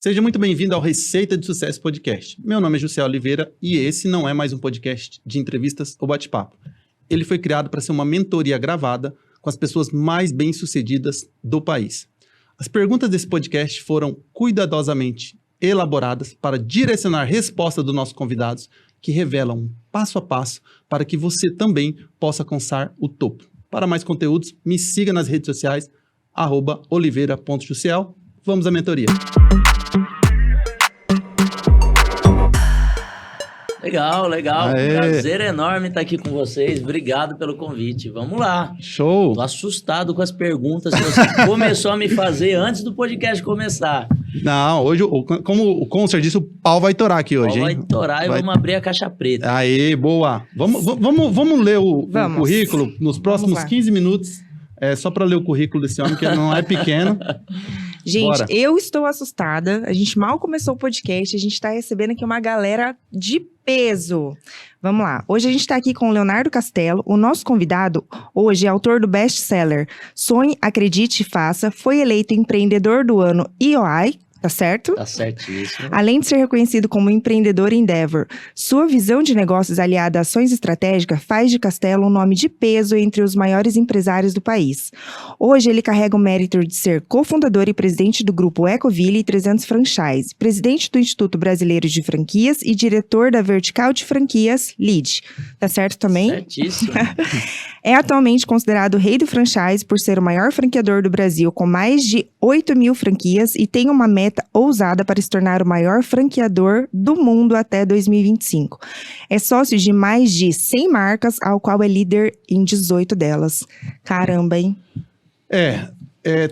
Seja muito bem-vindo ao Receita de Sucesso Podcast. Meu nome é José Oliveira e esse não é mais um podcast de entrevistas ou bate-papo. Ele foi criado para ser uma mentoria gravada com as pessoas mais bem-sucedidas do país. As perguntas desse podcast foram cuidadosamente elaboradas para direcionar a resposta dos nossos convidados, que revelam um passo a passo para que você também possa alcançar o topo. Para mais conteúdos, me siga nas redes sociais, @oliveira.jussiel. Vamos à mentoria. Legal. Aê. Prazer enorme estar aqui com vocês. Obrigado pelo convite. Vamos lá. Show. Tô assustado com as perguntas que você começou a me fazer antes do podcast começar. Não, hoje, como o Concer disse, o pau vai torar aqui hoje, hein? Vai torar e vamos abrir a caixa preta. Aê, boa. Vamos ler o currículo nos próximos 15 minutos. É só para ler o currículo desse homem, que não é pequeno. Gente, Bora. Eu estou assustada. A gente mal começou o podcast, a gente está recebendo aqui uma galera de peso. Vamos lá. Hoje a gente está aqui com o Leonardo Castelo. O nosso convidado hoje é autor do best-seller Sonhe, Acredite e Faça. Foi eleito empreendedor do ano EY. Tá certo? Tá certíssimo. Além de ser reconhecido como empreendedor Endeavor, sua visão de negócios aliada a ações estratégicas faz de Castelo um nome de peso entre os maiores empresários do país. Hoje ele carrega o mérito de ser cofundador e presidente do grupo Ecoville 300 Franchise, presidente do Instituto Brasileiro de Franquias e diretor da Vertical de Franquias, LEAD. Tá certo também? Certíssimo. É atualmente considerado o rei do franchise por ser o maior franqueador do Brasil, com mais de 8.000 franquias, e tem uma meta ousada para se tornar o maior franqueador do mundo até 2025. É sócio de mais de 100 marcas, ao qual é líder em 18 delas. Caramba, hein?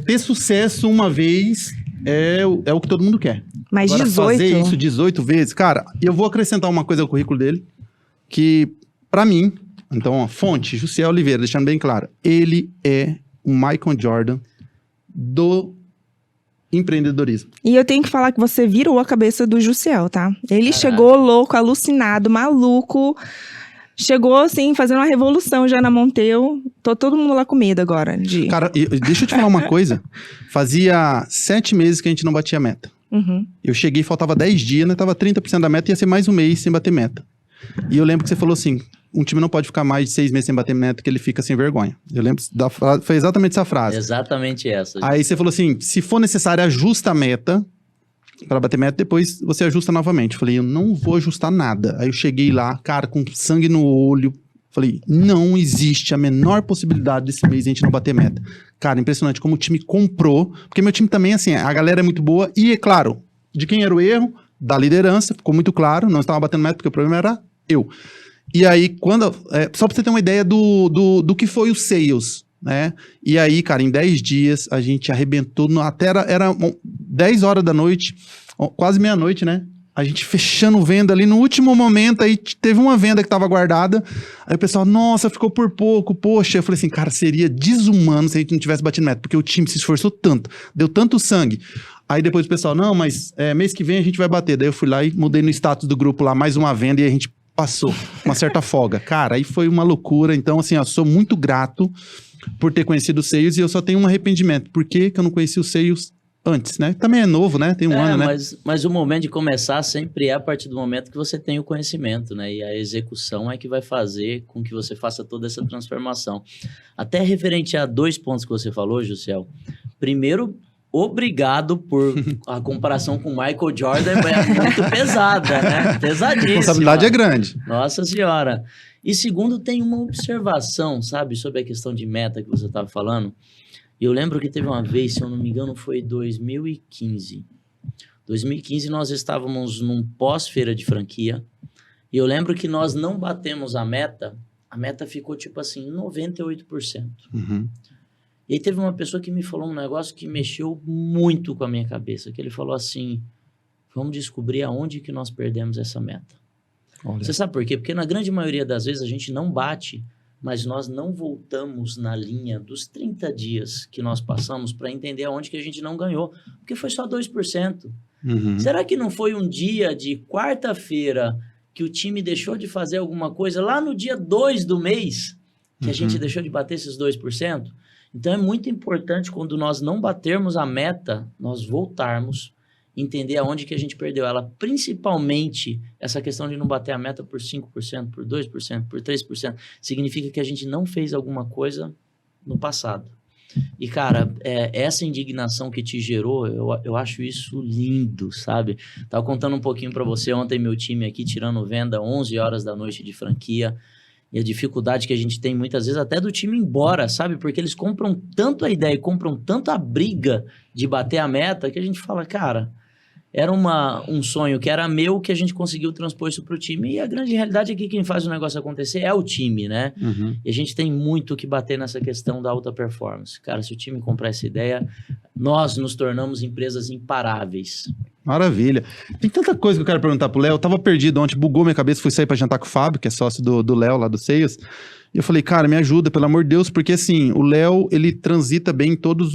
Ter sucesso uma vez é o que todo mundo quer. Mas agora, 18? Fazer isso 18 vezes, cara, eu vou acrescentar uma coisa ao currículo dele, que, pra mim, então, fonte, José Oliveira, deixando bem claro, ele é o Michael Jordan do empreendedorismo. E eu tenho que falar que você virou a cabeça do Jussiel, tá? Ele chegou louco, alucinado, maluco. Chegou, assim, fazendo uma revolução já na Monteu. Tô todo mundo lá com medo agora. Cara, deixa eu te falar uma coisa. Fazia 7 meses que a gente não batia meta. Uhum. Eu cheguei, faltava 10 dias, né? Tava 30% da meta, ia ser mais um mês sem bater meta. E eu lembro que você falou assim, um time não pode ficar mais de 6 meses sem bater meta, que ele fica sem vergonha. Eu lembro da frase, foi exatamente essa frase. Exatamente essa. Aí você falou assim, se for necessário, ajusta a meta para bater meta, depois você ajusta novamente. Eu falei, eu não vou ajustar nada. Aí eu cheguei lá, cara, com sangue no olho. Falei, não existe a menor possibilidade desse mês a gente não bater meta. Cara, impressionante como o time comprou, porque meu time também, assim, a galera é muito boa. E, é claro, de quem era o erro? Da liderança, ficou muito claro, não estava batendo meta porque o problema era eu. E aí, só pra você ter uma ideia do que foi o sales, né? E aí, cara, em 10 dias, a gente arrebentou, até era 10 horas da noite, quase meia-noite, né? A gente fechando venda ali, no último momento, aí teve uma venda que tava guardada, aí o pessoal, nossa, ficou por pouco, poxa. Eu falei assim, cara, seria desumano se a gente não tivesse batido meta, porque o time se esforçou tanto, deu tanto sangue. Aí depois o pessoal, não, mas mês que vem a gente vai bater. Daí eu fui lá e mudei no status do grupo lá, mais uma venda, e a gente passou uma certa folga. Cara, aí foi uma loucura. Então, assim, ó, sou muito grato por ter conhecido o Sales, e eu só tenho um arrependimento. Por que eu não conheci o Sales antes, né? Também é novo, né? Tem um ano, né? Mas o momento de começar sempre é a partir do momento que você tem o conhecimento, né? E a execução é que vai fazer com que você faça toda essa transformação. Até referente a 2 pontos que você falou, Jussiel. Primeiro, obrigado por a comparação com o Michael Jordan, é muito pesada, né? Pesadíssima. A responsabilidade é grande. Nossa Senhora. E segundo, tem uma observação, sabe, sobre a questão de meta que você estava falando. E eu lembro que teve uma vez, se eu não me engano, foi 2015. 2015 nós estávamos num pós-feira de franquia, e eu lembro que nós não batemos a meta ficou tipo assim, 98%. Uhum. E aí teve uma pessoa que me falou um negócio que mexeu muito com a minha cabeça, que ele falou assim, vamos descobrir aonde que nós perdemos essa meta. Olha. Você sabe por quê? Porque na grande maioria das vezes a gente não bate, mas nós não voltamos na linha dos 30 dias que nós passamos para entender aonde que a gente não ganhou, porque foi só 2%. Uhum. Será que não foi um dia de quarta-feira que o time deixou de fazer alguma coisa lá no dia 2 do mês, que a gente deixou de bater esses 2%? Então, é muito importante, quando nós não batermos a meta, nós voltarmos entender aonde que a gente perdeu ela. Principalmente essa questão de não bater a meta por 5%, por 2%, por 3%. Significa que a gente não fez alguma coisa no passado. E, cara, essa indignação que te gerou, eu acho isso lindo, sabe? Tava contando um pouquinho para você ontem, meu time aqui tirando venda 11 horas da noite de franquia. E a dificuldade que a gente tem muitas vezes até do time ir embora, sabe? Porque eles compram tanto a ideia e compram tanto a briga de bater a meta que a gente fala, cara, era um sonho que era meu que a gente conseguiu transpor isso pro time. E a grande realidade é que quem faz o negócio acontecer é o time, né? Uhum. E a gente tem muito que bater nessa questão da alta performance. Cara, se o time comprar essa ideia, nós nos tornamos empresas imparáveis. Maravilha. Tem tanta coisa que eu quero perguntar pro Léo. Eu tava perdido ontem, bugou minha cabeça, fui sair pra jantar com o Fábio, que é sócio do Léo, lá do Seios. E eu falei, cara, me ajuda, pelo amor de Deus, porque assim, o Léo, ele transita bem em todas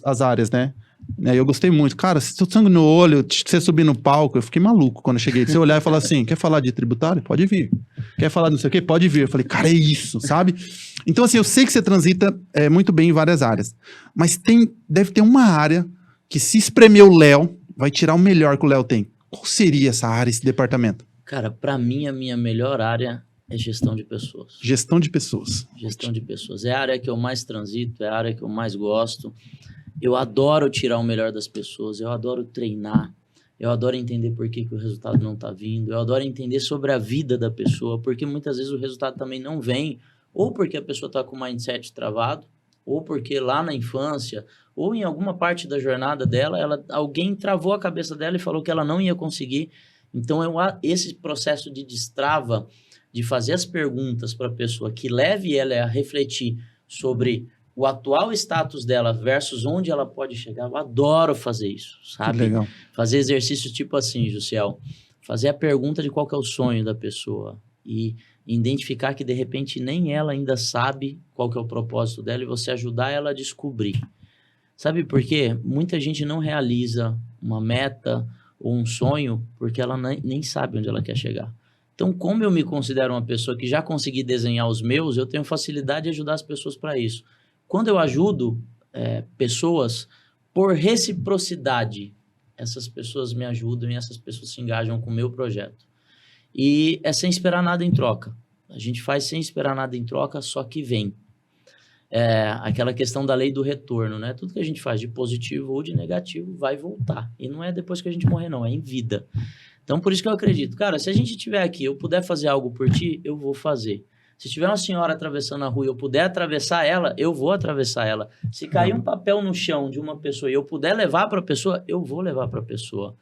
as áreas, né? Eu gostei muito. Cara, se seu sangue no olho, você subir no palco, eu fiquei maluco quando eu cheguei. Você olhar e falar assim, quer falar de tributário? Pode vir. Quer falar não sei o quê? Pode vir. Eu falei, cara, é isso, sabe? Então assim, eu sei que você transita muito bem em várias áreas. Mas deve ter uma área que se espremer o Léo, vai tirar o melhor que o Léo tem. Qual seria essa área, esse departamento? Cara, pra mim, a minha melhor área é gestão de pessoas. Gestão de pessoas. Gestão de pessoas. É a área que eu mais transito, é a área que eu mais gosto. Eu adoro tirar o melhor das pessoas, eu adoro treinar, eu adoro entender por que o resultado não está vindo, eu adoro entender sobre a vida da pessoa, porque muitas vezes o resultado também não vem, ou porque a pessoa está com o mindset travado, ou porque lá na infância, ou em alguma parte da jornada dela, alguém travou a cabeça dela e falou que ela não ia conseguir. Então, esse processo de destrava, de fazer as perguntas para a pessoa que leve ela a refletir sobre o atual status dela versus onde ela pode chegar, eu adoro fazer isso, sabe? Que legal. Fazer exercícios tipo assim, Jussiel, fazer a pergunta de qual que é o sonho da pessoa e identificar que de repente nem ela ainda sabe qual que é o propósito dela e você ajudar ela a descobrir. Sabe por quê? Muita gente não realiza uma meta ou um sonho porque ela nem sabe onde ela quer chegar. Então, como eu me considero uma pessoa que já consegui desenhar os meus, eu tenho facilidade de ajudar as pessoas para isso. Quando eu ajudo pessoas por reciprocidade, essas pessoas me ajudam e essas pessoas se engajam com o meu projeto. E é sem esperar nada em troca. A gente faz sem esperar nada em troca, só que vem. Aquela questão da lei do retorno, né? Tudo que a gente faz de positivo ou de negativo vai voltar. E não é depois que a gente morrer, não. É em vida. Então, por isso que eu acredito. Cara, se a gente estiver aqui, eu puder fazer algo por ti, eu vou fazer. Se tiver uma senhora atravessando a rua e eu puder atravessar ela, eu vou atravessar ela. Se cair um papel no chão de uma pessoa e eu puder levar para a pessoa, eu vou levar para a pessoa.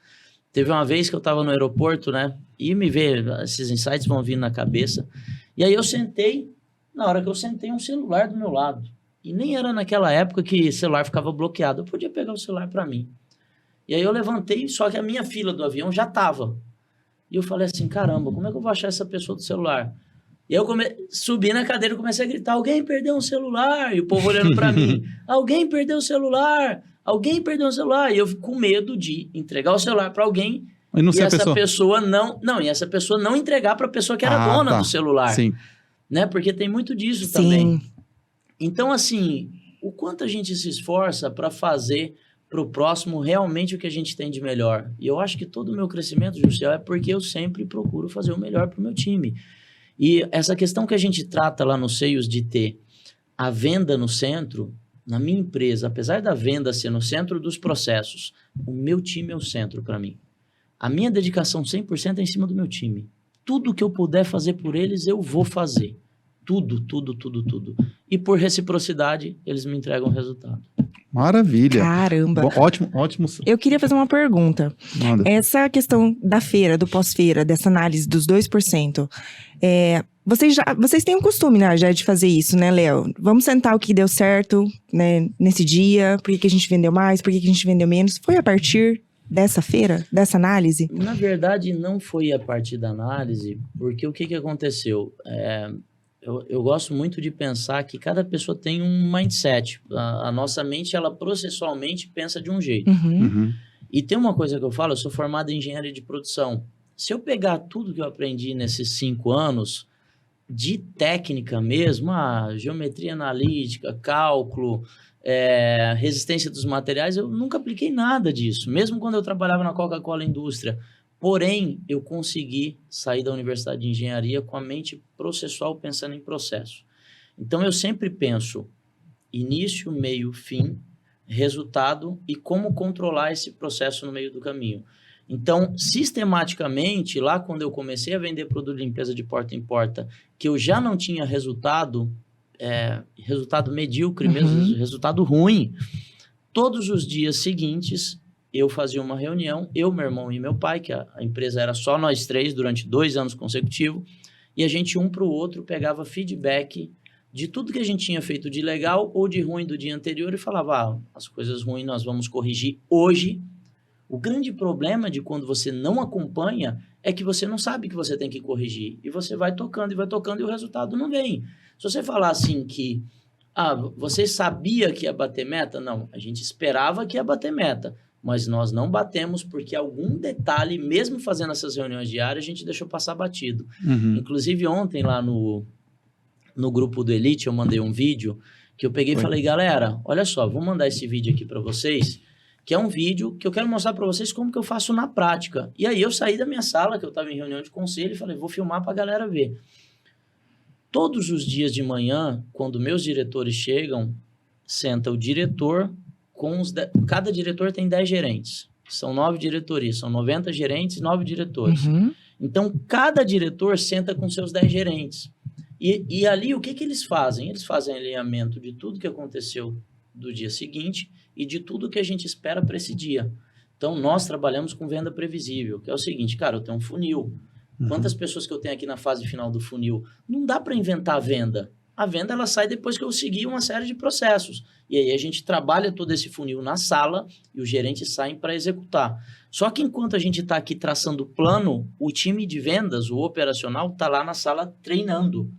Teve uma vez que eu estava no aeroporto, né? E me ver, esses insights vão vindo na cabeça. E aí eu sentei, na hora que eu sentei, um celular do meu lado. E nem era naquela época que o celular ficava bloqueado. Eu podia pegar o celular para mim. E aí eu levantei, só que a minha fila do avião já estava. E eu falei assim, caramba, como é que eu vou achar essa pessoa do celular? E eu subi na cadeira e comecei a gritar, alguém perdeu um celular? E o povo olhando para mim, alguém perdeu o celular? Alguém perdeu o celular? E eu fico com medo de entregar o celular para alguém e essa pessoa não entregar para a pessoa que era dona do celular. Sim. Né? Porque tem muito disso também. Então, assim, o quanto a gente se esforça para fazer para o próximo realmente o que a gente tem de melhor. E eu acho que todo o meu crescimento, Jussiel, é porque eu sempre procuro fazer o melhor para o meu time. E essa questão que a gente trata lá no Seios de ter a venda no centro, na minha empresa, apesar da venda ser no centro dos processos, o meu time é o centro para mim. A minha dedicação 100% é em cima do meu time. Tudo que eu puder fazer por eles, eu vou fazer. Tudo, tudo, tudo, tudo. E por reciprocidade, eles me entregam o resultado. Maravilha. Caramba. Bom, ótimo. Eu queria fazer uma pergunta. Manda. Essa questão da feira, do pós-feira, dessa análise dos 2%, vocês têm um costume, né, já de fazer isso, né, Léo? Vamos sentar o que deu certo, né, nesse dia, por que a gente vendeu mais, por que a gente vendeu menos. Foi a partir dessa feira, dessa análise? Na verdade, não foi a partir da análise, porque o que aconteceu? Eu gosto muito de pensar que cada pessoa tem um mindset. A nossa mente, ela processualmente pensa de um jeito. Uhum. E tem uma coisa que eu falo, eu sou formado em engenharia de produção. Se eu pegar tudo que eu aprendi nesses 5 anos, de técnica mesmo, geometria analítica, cálculo, resistência dos materiais, eu nunca apliquei nada disso, mesmo quando eu trabalhava na Coca-Cola Indústria. Porém, eu consegui sair da Universidade de Engenharia com a mente processual, pensando em processo. Então, eu sempre penso início, meio, fim, resultado e como controlar esse processo no meio do caminho. Então, sistematicamente, lá quando eu comecei a vender produto de limpeza de porta em porta, que eu já não tinha resultado medíocre mesmo, resultado ruim, todos os dias seguintes, eu fazia uma reunião, eu, meu irmão e meu pai, que a empresa era só nós três durante 2 anos consecutivos, e a gente, um para o outro, pegava feedback de tudo que a gente tinha feito de legal ou de ruim do dia anterior e falava, as coisas ruins nós vamos corrigir hoje. O grande problema de quando você não acompanha é que você não sabe que você tem que corrigir. E você vai tocando e o resultado não vem. Se você falar assim que, você sabia que ia bater meta? Não, a gente esperava que ia bater meta. Mas nós não batemos porque algum detalhe, mesmo fazendo essas reuniões diárias, a gente deixou passar batido. Inclusive ontem lá no grupo do Elite eu mandei um vídeo que eu peguei e falei, galera, olha só, vou mandar esse vídeo aqui para vocês, que é um vídeo que eu quero mostrar para vocês como que eu faço na prática. E aí eu saí da minha sala, que eu estava em reunião de conselho, e falei, vou filmar para a galera ver. Todos os dias de manhã, quando meus diretores chegam, senta o diretor com cada diretor tem 10 gerentes. São 9 diretorias, são 90 gerentes e 9 diretores. Então, cada diretor senta com seus 10 gerentes. E ali, o que eles fazem? Eles fazem alinhamento de tudo que aconteceu do dia seguinte e de tudo que a gente espera para esse dia. Então, nós trabalhamos com venda previsível, que é o seguinte, cara, eu tenho um funil. Quantas pessoas que eu tenho aqui na fase final do funil? Não dá para inventar a venda. A venda, ela sai depois que eu seguir uma série de processos. E aí, a gente trabalha todo esse funil na sala e os gerentes saem para executar. Só que enquanto a gente está aqui traçando o plano, o time de vendas, o operacional, está lá na sala treinando.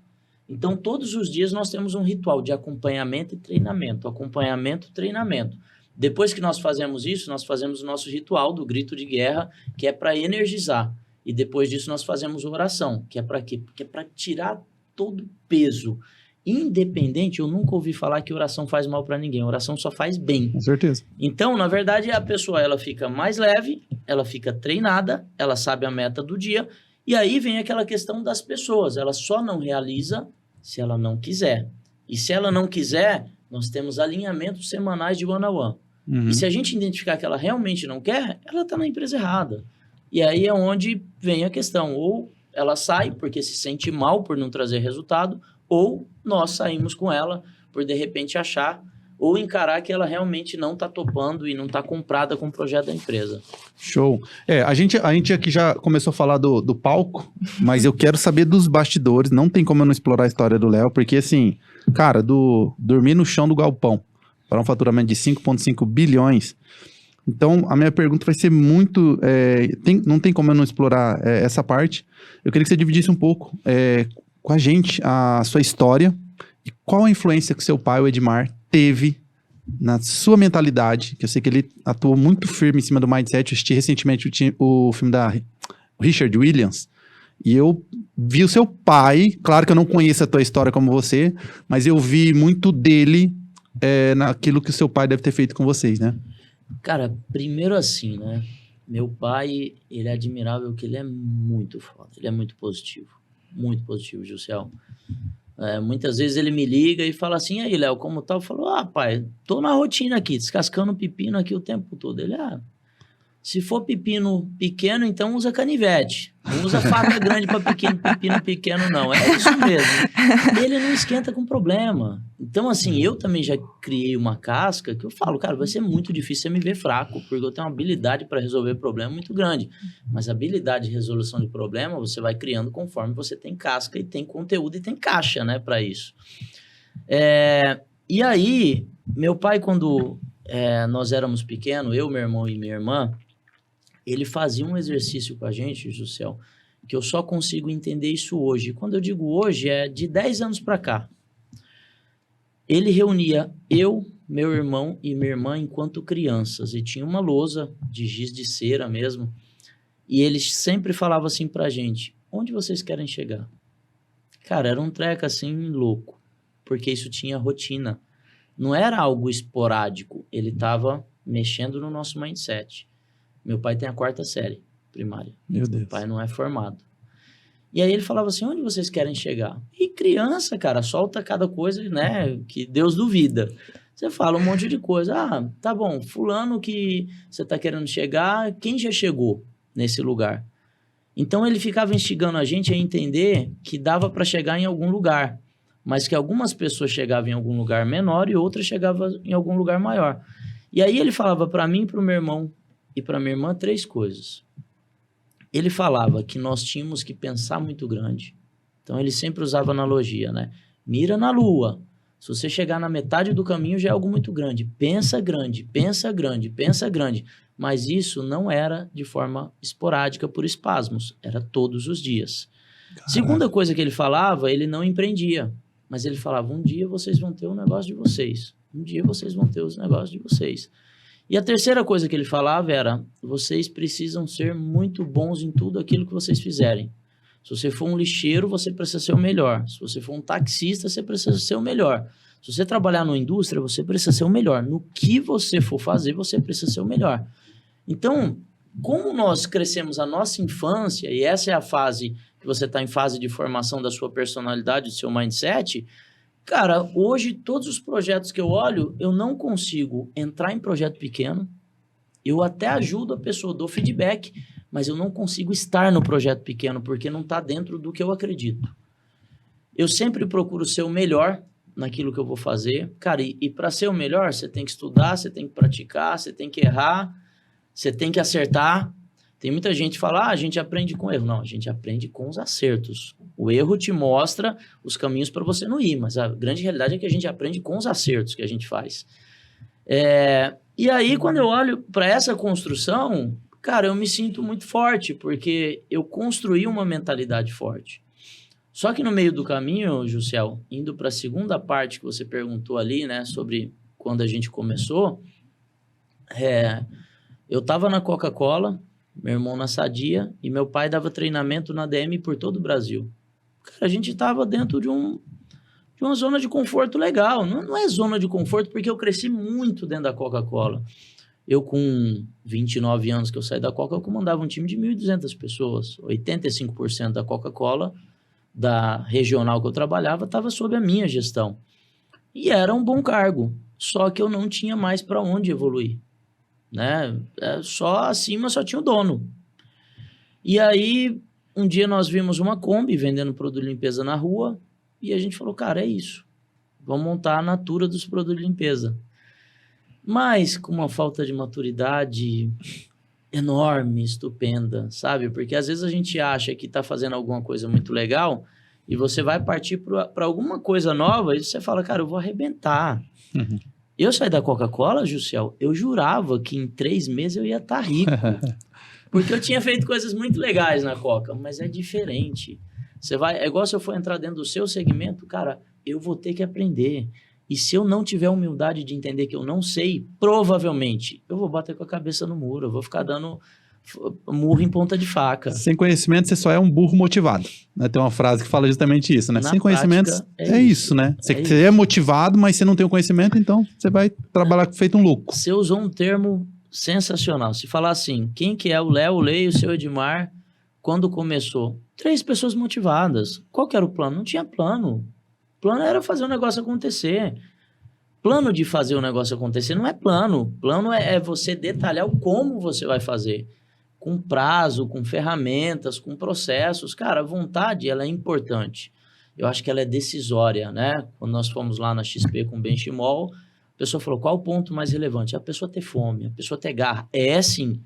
Então, todos os dias nós temos um ritual de acompanhamento e treinamento. Acompanhamento, treinamento. Depois que nós fazemos isso, nós fazemos o nosso ritual do grito de guerra, que é para energizar. E depois disso nós fazemos oração, que é para quê? Porque é para tirar todo o peso. Independente, eu nunca ouvi falar que oração faz mal para ninguém. Oração só faz bem. Com certeza. Então, na verdade, a pessoa ela fica mais leve, ela fica treinada, ela sabe a meta do dia. E aí vem aquela questão das pessoas. Ela só não realiza se ela não quiser. E se ela não quiser, nós temos alinhamentos semanais de one-on-one. E se a gente identificar que ela realmente não quer, ela está na empresa errada. E aí é onde vem a questão. Ou ela sai porque se sente mal por não trazer resultado, ou nós saímos com ela por, de repente, achar ou encarar que ela realmente não está topando e não está comprada com o projeto da empresa. Show. A gente aqui já começou a falar do palco, mas eu quero saber dos bastidores. Não tem como eu não explorar a história do Léo, porque assim, cara, dormir no chão do galpão para um faturamento de 5,5 bilhões. Então, a minha pergunta vai ser muito... não tem como eu não explorar essa parte. Eu queria que você dividisse um pouco com a gente a sua história e qual a influência que seu pai, o Edmar, teve na sua mentalidade, que eu sei que ele atuou muito firme em cima do mindset. Eu assisti recentemente o filme da Richard Williams, e eu vi o seu pai, claro que eu não conheço a tua história como você, mas eu vi muito dele naquilo que o seu pai deve ter feito com vocês, né? Cara, primeiro assim, né? Meu pai, ele é admirável, que ele é muito foda, ele é muito positivo, Gilcel. Muitas vezes ele me liga e fala assim, e aí, Léo, como tá? Eu falo, pai, tô na rotina aqui, descascando pepino aqui o tempo todo. Ele, se for pepino pequeno, então usa canivete. Não usa faca grande para pepino pequeno, não. É isso mesmo. Ele não esquenta com problema. Então, assim, eu também já criei uma casca que eu falo, cara, vai ser muito difícil você me ver fraco, porque eu tenho uma habilidade para resolver problema muito grande. Mas a habilidade de resolução de problema, você vai criando conforme você tem casca e tem conteúdo e tem caixa, né, para isso. E aí, meu pai, quando nós éramos pequenos, eu, meu irmão e minha irmã, ele fazia um exercício com a gente, Juscel, que eu só consigo entender isso hoje. Quando eu digo hoje, é de 10 anos para cá. Ele reunia eu, meu irmão e minha irmã enquanto crianças, e tinha uma lousa de giz de cera mesmo, e ele sempre falava assim pra gente, onde vocês querem chegar? Cara, era um treco assim louco, porque isso tinha rotina. Não era algo esporádico, ele estava mexendo no nosso mindset. Meu pai tem a 4ª série primária. Meu Deus. Meu pai não é formado. E aí ele falava assim, onde vocês querem chegar? E criança, cara, solta cada coisa, né, que Deus duvida. Você fala um monte de coisa. Ah, tá bom, fulano que você tá querendo chegar, quem já chegou nesse lugar? Então ele ficava instigando a gente a entender que dava para chegar em algum lugar, mas que algumas pessoas chegavam em algum lugar menor e outras chegavam em algum lugar maior. E aí ele falava para mim, para o meu irmão e para minha irmã 3 coisas. Ele falava que nós tínhamos que pensar muito grande. Então, ele sempre usava analogia, né? Mira na lua. Se você chegar na metade do caminho, já é algo muito grande. Pensa grande, pensa grande, pensa grande. Mas isso não era de forma esporádica por espasmos. Era todos os dias. Caraca. Segunda coisa que ele falava, ele não empreendia. Mas ele falava, um dia vocês vão ter o negócio de vocês. Um dia vocês vão ter os negócios de vocês. E a terceira coisa que ele falava era, vocês precisam ser muito bons em tudo aquilo que vocês fizerem. Se você for um lixeiro, você precisa ser o melhor. Se você for um taxista, você precisa ser o melhor. Se você trabalhar numa indústria, você precisa ser o melhor. No que você for fazer, você precisa ser o melhor. Então, como nós crescemos a nossa infância, e essa é a fase que você está em fase de formação da sua personalidade, do seu mindset... Cara, hoje todos os projetos que eu olho, eu não consigo entrar em projeto pequeno. Eu até ajudo a pessoa, dou feedback, mas eu não consigo estar no projeto pequeno porque não está dentro do que eu acredito. Eu sempre procuro ser o melhor naquilo que eu vou fazer. Cara, e para ser o melhor, você tem que estudar, você tem que praticar, você tem que errar, você tem que acertar. Tem muita gente que fala, a gente aprende com erro. Não, a gente aprende com os acertos. O erro te mostra os caminhos para você não ir, mas a grande realidade é que a gente aprende com os acertos que a gente faz. E aí, quando eu olho para essa construção, cara, eu me sinto muito forte, porque eu construí uma mentalidade forte. Só que no meio do caminho, Jussiel, indo para a segunda parte que você perguntou ali, né, sobre quando a gente começou, eu estava na Coca-Cola, meu irmão na Sadia, e meu pai dava treinamento na DM por todo o Brasil. Cara, a gente estava dentro de uma zona de conforto legal. Não é zona de conforto, porque eu cresci muito dentro da Coca-Cola. Eu, com 29 anos que eu saí da Coca, eu comandava um time de 1.200 pessoas. 85% da Coca-Cola, da regional que eu trabalhava, estava sob a minha gestão. E era um bom cargo, só que eu não tinha mais para onde evoluir. Né? Só acima só tinha o dono. E aí, um dia nós vimos uma Kombi vendendo produto de limpeza na rua e a gente falou, cara, é isso. Vamos montar a Natura dos produtos de limpeza. Mas com uma falta de maturidade enorme, estupenda, sabe? Porque às vezes a gente acha que está fazendo alguma coisa muito legal e você vai partir para alguma coisa nova e você fala, cara, eu vou arrebentar. Uhum. Eu saí da Coca-Cola, Jussiel, eu jurava que em 3 meses eu ia estar rico. Porque eu tinha feito coisas muito legais na Coca, mas é diferente. É igual se eu for entrar dentro do seu segmento, cara, eu vou ter que aprender. E se eu não tiver humildade de entender que eu não sei, provavelmente eu vou bater com a cabeça no muro, eu vou ficar dando murro em ponta de faca. Sem conhecimento, você só é um burro motivado. Né? Tem uma frase que fala justamente isso, né? Sem conhecimento, é isso, né? Você é motivado, mas você não tem o conhecimento, então você vai trabalhar feito um louco. Você usou um termo sensacional. Se falar assim, quem que é o Léo, o Lei e o seu Edmar, quando começou? 3 pessoas motivadas. Qual que era o plano? Não tinha plano. O plano era fazer o negócio acontecer. Plano de fazer o negócio acontecer não é plano. Plano é você detalhar o como você vai fazer. Com prazo, com ferramentas, com processos. Cara, a vontade, ela é importante. Eu acho que ela é decisória, né? Quando nós fomos lá na XP com o Benchimol, a pessoa falou, qual o ponto mais relevante? A pessoa ter fome, a pessoa ter garra. É sim,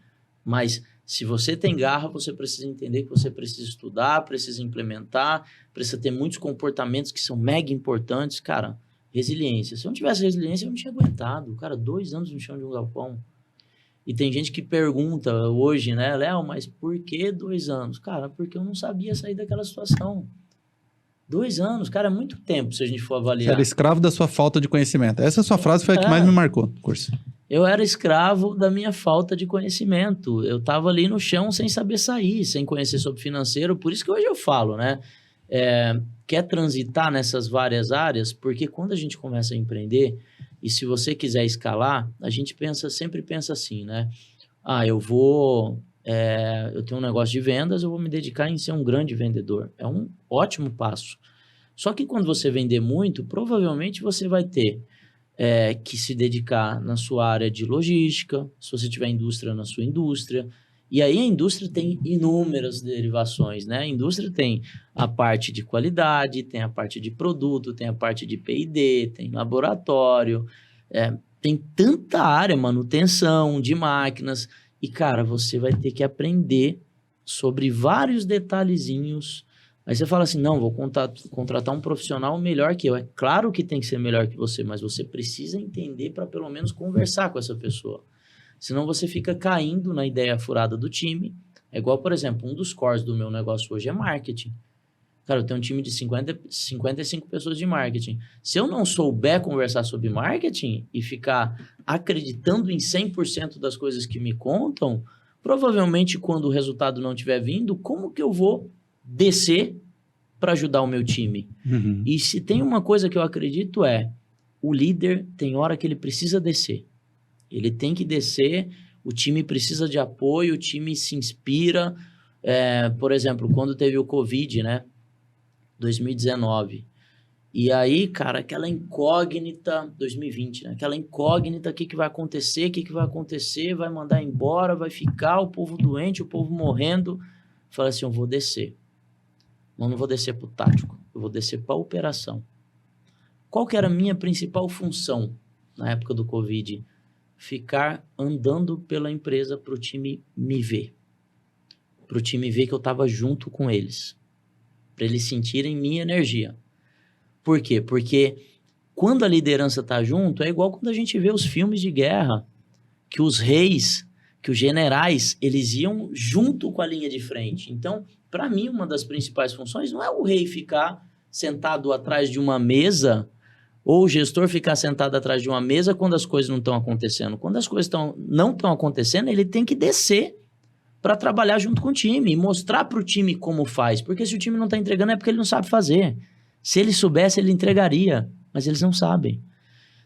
mas se você tem garra, você precisa entender que você precisa estudar, precisa implementar, precisa ter muitos comportamentos que são mega importantes. Cara, resiliência. Se eu não tivesse resiliência, eu não tinha aguentado. Cara, 2 anos no chão de um galpão. E tem gente que pergunta hoje, né, Léo, mas por que 2 anos? Cara, porque eu não sabia sair daquela situação. 2 anos, cara, é muito tempo se a gente for avaliar. Você era escravo da sua falta de conhecimento. Essa sua frase foi a que mais me marcou no curso. Eu era escravo da minha falta de conhecimento. Eu estava ali no chão sem saber sair, sem conhecer sobre financeiro. Por isso que hoje eu falo, né? quer transitar nessas várias áreas, porque quando a gente começa a empreender, e se você quiser escalar, a gente sempre pensa assim, né? Eu tenho um negócio de vendas, eu vou me dedicar em ser um grande vendedor. É um ótimo passo. Só que quando você vender muito, provavelmente você vai ter que se dedicar na sua área de logística, se você tiver indústria, na sua indústria. E aí a indústria tem inúmeras derivações, né? A indústria tem a parte de qualidade, tem a parte de produto, tem a parte de P&D, tem laboratório, tem tanta área, manutenção de máquinas. E, cara, você vai ter que aprender sobre vários detalhezinhos. Aí você fala assim, não, vou contratar um profissional melhor que eu. É claro que tem que ser melhor que você, mas você precisa entender para pelo menos conversar com essa pessoa. Senão você fica caindo na ideia furada do time. É igual, por exemplo, um dos cores do meu negócio hoje é marketing. Cara, eu tenho um time de 55 pessoas de marketing. Se eu não souber conversar sobre marketing e ficar acreditando em 100% das coisas que me contam, provavelmente quando o resultado não estiver vindo, como que eu vou descer para ajudar o meu time? Uhum. E se tem uma coisa que eu acredito o líder tem hora que ele precisa descer. Ele tem que descer, o time precisa de apoio, o time se inspira. Por exemplo, quando teve o Covid, né? 2019. E aí, cara, aquela incógnita, 2020, né? Aquela incógnita, o que vai acontecer, vai mandar embora, vai ficar o povo doente, o povo morrendo. Falei assim, eu vou descer. Mas não vou descer pro tático, eu vou descer pra operação. Qual que era a minha principal função na época do Covid? Ficar andando pela empresa pro time me ver. Pro time ver que eu tava junto com eles. Para eles sentirem minha energia. Por quê? Porque quando a liderança tá junto, é igual quando a gente vê os filmes de guerra, que os reis, que os generais, eles iam junto com a linha de frente. Então, para mim, uma das principais funções não é o rei ficar sentado atrás de uma mesa ou o gestor ficar sentado atrás de uma mesa quando as coisas não estão acontecendo. Quando as coisas não estão acontecendo, ele tem que descer para trabalhar junto com o time e mostrar para o time como faz. Porque se o time não está entregando é porque ele não sabe fazer. Se ele soubesse, ele entregaria. Mas eles não sabem.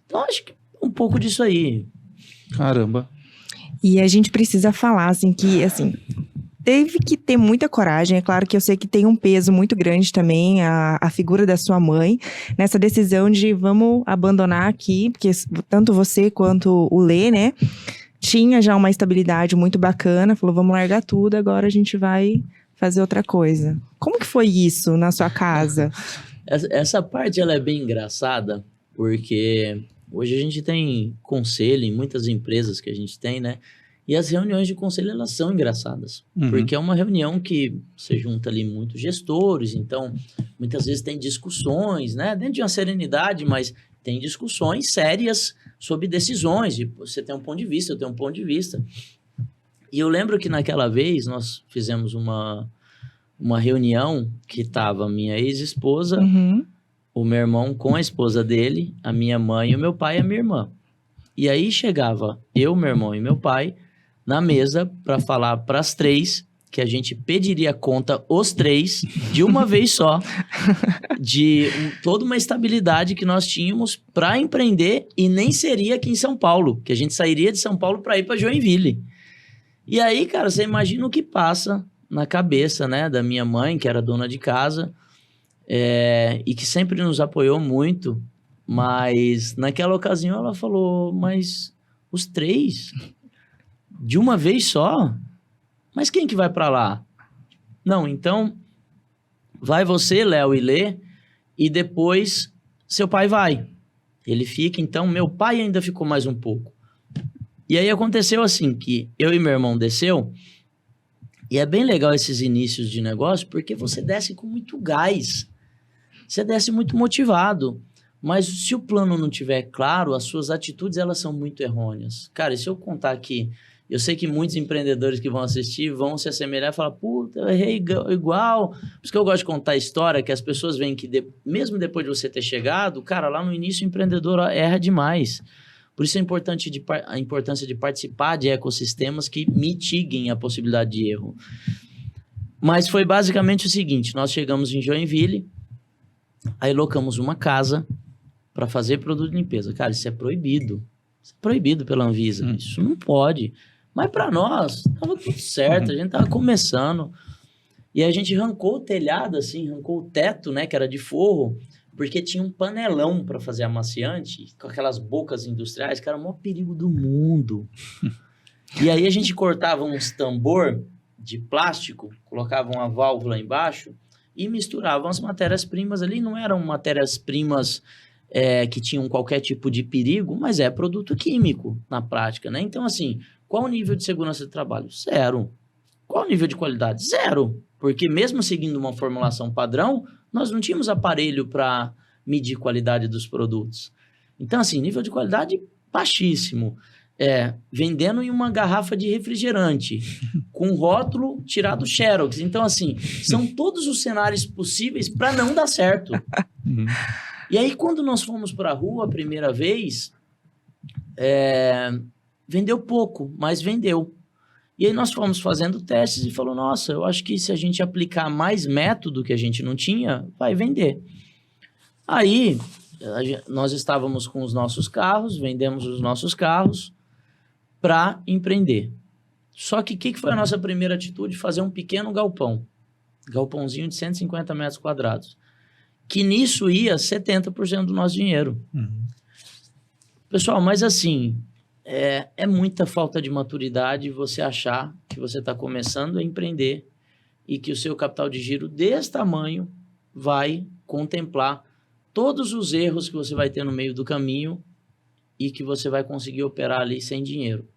Então, acho que um pouco disso aí. Caramba. E a gente precisa falar, assim, que, assim, teve que ter muita coragem. É claro que eu sei que tem um peso muito grande também a figura da sua mãe nessa decisão de vamos abandonar aqui, porque tanto você quanto o Lê, né, tinha já uma estabilidade muito bacana, falou, vamos largar tudo, agora a gente vai fazer outra coisa. Como que foi isso na sua casa? Essa parte, ela é bem engraçada, porque hoje a gente tem conselho em muitas empresas que a gente tem, né? E as reuniões de conselho, elas são engraçadas. Uhum. Porque é uma reunião que você junta ali muitos gestores, então muitas vezes tem discussões, né? Dentro de uma serenidade, mas tem discussões sérias sobre decisões. E você tem um ponto de vista, eu tenho um ponto de vista. E eu lembro que naquela vez nós fizemos uma reunião que estava a minha ex-esposa, o meu irmão com a esposa dele, a minha mãe, o meu pai e a minha irmã. E aí chegava eu, meu irmão e meu pai na mesa para falar para as três que a gente pediria conta, os três, de uma vez só, de toda uma estabilidade que nós tínhamos para empreender e nem seria aqui em São Paulo, que a gente sairia de São Paulo para ir para Joinville. E aí, cara, você imagina o que passa na cabeça, né, da minha mãe, que era dona de casa, e que sempre nos apoiou muito, mas naquela ocasião ela falou, mas os três, de uma vez só? Mas quem que vai para lá? Não, então vai você, Léo e Lê, e depois seu pai vai. Ele fica, então meu pai ainda ficou mais um pouco. E aí aconteceu assim, que eu e meu irmão desceu, e é bem legal esses inícios de negócio, porque você desce com muito gás, você desce muito motivado, mas se o plano não tiver claro, as suas atitudes, elas são muito errôneas. Cara, e se eu contar aqui, eu sei que muitos empreendedores que vão assistir vão se assemelhar e falar, puta, eu errei igual. Por isso que eu gosto de contar a história, que as pessoas veem que mesmo depois de você ter chegado, cara, lá no início o empreendedor erra demais. Por isso a importância de participar de ecossistemas que mitiguem a possibilidade de erro. Mas foi basicamente o seguinte, nós chegamos em Joinville, aí locamos uma casa para fazer produto de limpeza. Cara, isso é proibido. Isso é proibido pela Anvisa. Isso não pode. Mas para nós, tava tudo certo. A gente tava começando. E a gente arrancou o telhado, assim, arrancou o teto, né, que era de forro, porque tinha um panelão para fazer amaciante, com aquelas bocas industriais, que era o maior perigo do mundo. E aí a gente cortava uns tambor de plástico, colocava uma válvula embaixo e misturava as matérias-primas ali. Não eram matérias-primas que tinham qualquer tipo de perigo, mas é produto químico na prática, né? Então, assim, qual o nível de segurança de trabalho? Zero. Qual o nível de qualidade? Zero. Porque mesmo seguindo uma formulação padrão, nós não tínhamos aparelho para medir qualidade dos produtos. Então, assim, nível de qualidade baixíssimo. Vendendo em uma garrafa de refrigerante, com rótulo tirado Xerox. Então, assim, são todos os cenários possíveis para não dar certo. E aí, quando nós fomos para a rua a primeira vez, vendeu pouco, mas vendeu. E aí nós fomos fazendo testes e falou, nossa, eu acho que se a gente aplicar mais método que a gente não tinha, vai vender. Aí, nós estávamos com os nossos carros, vendemos os nossos carros para empreender. Só que o que foi a nossa primeira atitude? Fazer um pequeno galpão. Galpãozinho de 150 metros quadrados. Que nisso ia 70% do nosso dinheiro. Pessoal, mas assim... É muita falta de maturidade você achar que você está começando a empreender e que o seu capital de giro desse tamanho vai contemplar todos os erros que você vai ter no meio do caminho e que você vai conseguir operar ali sem dinheiro.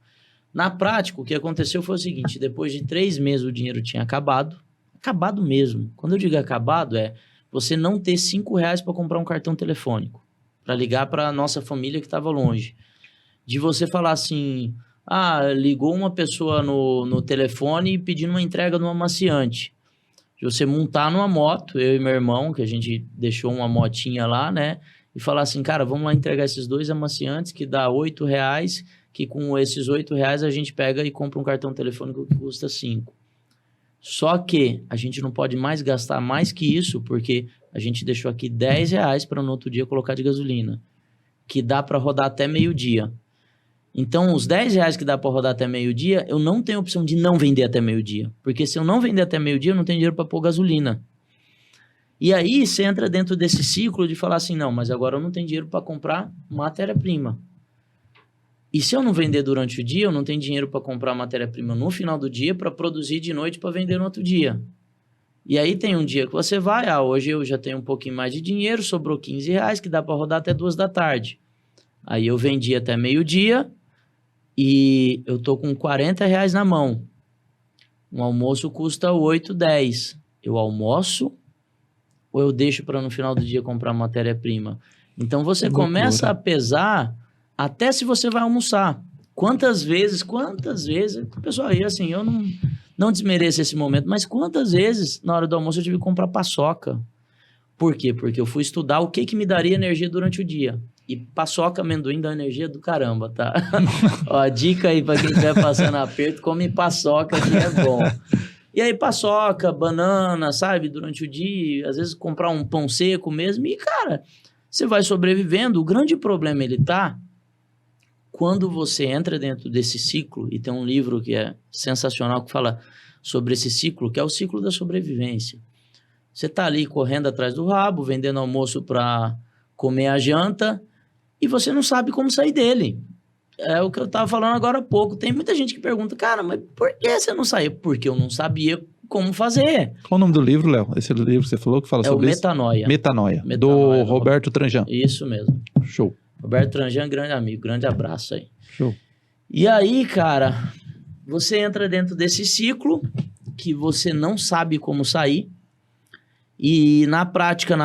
Na prática, o que aconteceu foi o seguinte, depois de 3 meses o dinheiro tinha acabado mesmo. Quando eu digo acabado, você não ter R$5 para comprar um cartão telefônico, para ligar para a nossa família que estava longe. De você falar assim, ligou uma pessoa no telefone pedindo uma entrega de um amaciante. De você montar numa moto, eu e meu irmão, que a gente deixou uma motinha lá, né? E falar assim, cara, vamos lá entregar esses 2 amaciantes que dá R$8, que com esses R$8 a gente pega e compra um cartão telefônico que custa 5. Só que a gente não pode mais gastar mais que isso, porque a gente deixou aqui R$10 para no outro dia colocar de gasolina, que dá para rodar até meio-dia. Então, os R$10 que dá para rodar até meio-dia, eu não tenho opção de não vender até meio-dia. Porque se eu não vender até meio-dia, eu não tenho dinheiro para pôr gasolina. E aí, você entra dentro desse ciclo de falar assim, não, mas agora eu não tenho dinheiro para comprar matéria-prima. E se eu não vender durante o dia, eu não tenho dinheiro para comprar matéria-prima no final do dia para produzir de noite para vender no outro dia. E aí tem um dia que você vai, hoje eu já tenho um pouquinho mais de dinheiro, sobrou R$15 que dá para rodar até 2 da tarde. Aí eu vendi até meio-dia, e eu tô com R$40 na mão. Um almoço custa 8, 10. Eu almoço ou eu deixo para no final do dia comprar matéria-prima? Então você começa a pesar até se você vai almoçar. Quantas vezes, pessoal, aí assim, eu não desmereço esse momento, mas quantas vezes na hora do almoço eu tive que comprar paçoca? Por quê? Porque eu fui estudar o que me daria energia durante o dia. E paçoca, amendoim dá energia do caramba, tá? Ó, dica aí pra quem estiver passando aperto, come paçoca que é bom. E aí paçoca, banana, sabe? Durante o dia, às vezes comprar um pão seco mesmo. E, cara, você vai sobrevivendo. O grande problema ele tá quando você entra dentro desse ciclo, e tem um livro que é sensacional que fala sobre esse ciclo, que é o ciclo da sobrevivência. Você tá ali correndo atrás do rabo, vendendo almoço para comer a janta, e você não sabe como sair dele. É o que eu estava falando agora há pouco. Tem muita gente que pergunta, cara, mas por que você não saiu? Porque eu não sabia como fazer. Qual o nome do livro, Léo? Esse livro que você falou que fala sobre isso? Metanoia. Metanoia, do Roberto Tranjan. Isso mesmo. Show. Roberto Tranjan, grande amigo, grande abraço aí. Show. E aí, cara, você entra dentro desse ciclo que você não sabe como sair. E na prática,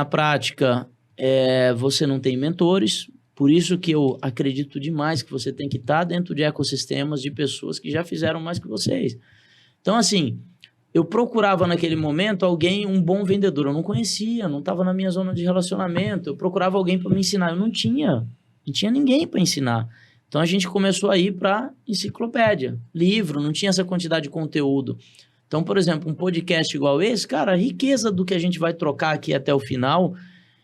você não tem mentores. Por isso que eu acredito demais que você tem que estar dentro de ecossistemas de pessoas que já fizeram mais que vocês. Então, assim, eu procurava naquele momento um bom vendedor. Eu não conhecia, não estava na minha zona de relacionamento. Eu procurava alguém para me ensinar. Eu não tinha ninguém para ensinar. Então, a gente começou a ir para enciclopédia, livro, não tinha essa quantidade de conteúdo. Então, por exemplo, um podcast igual esse, cara, a riqueza do que a gente vai trocar aqui até o final,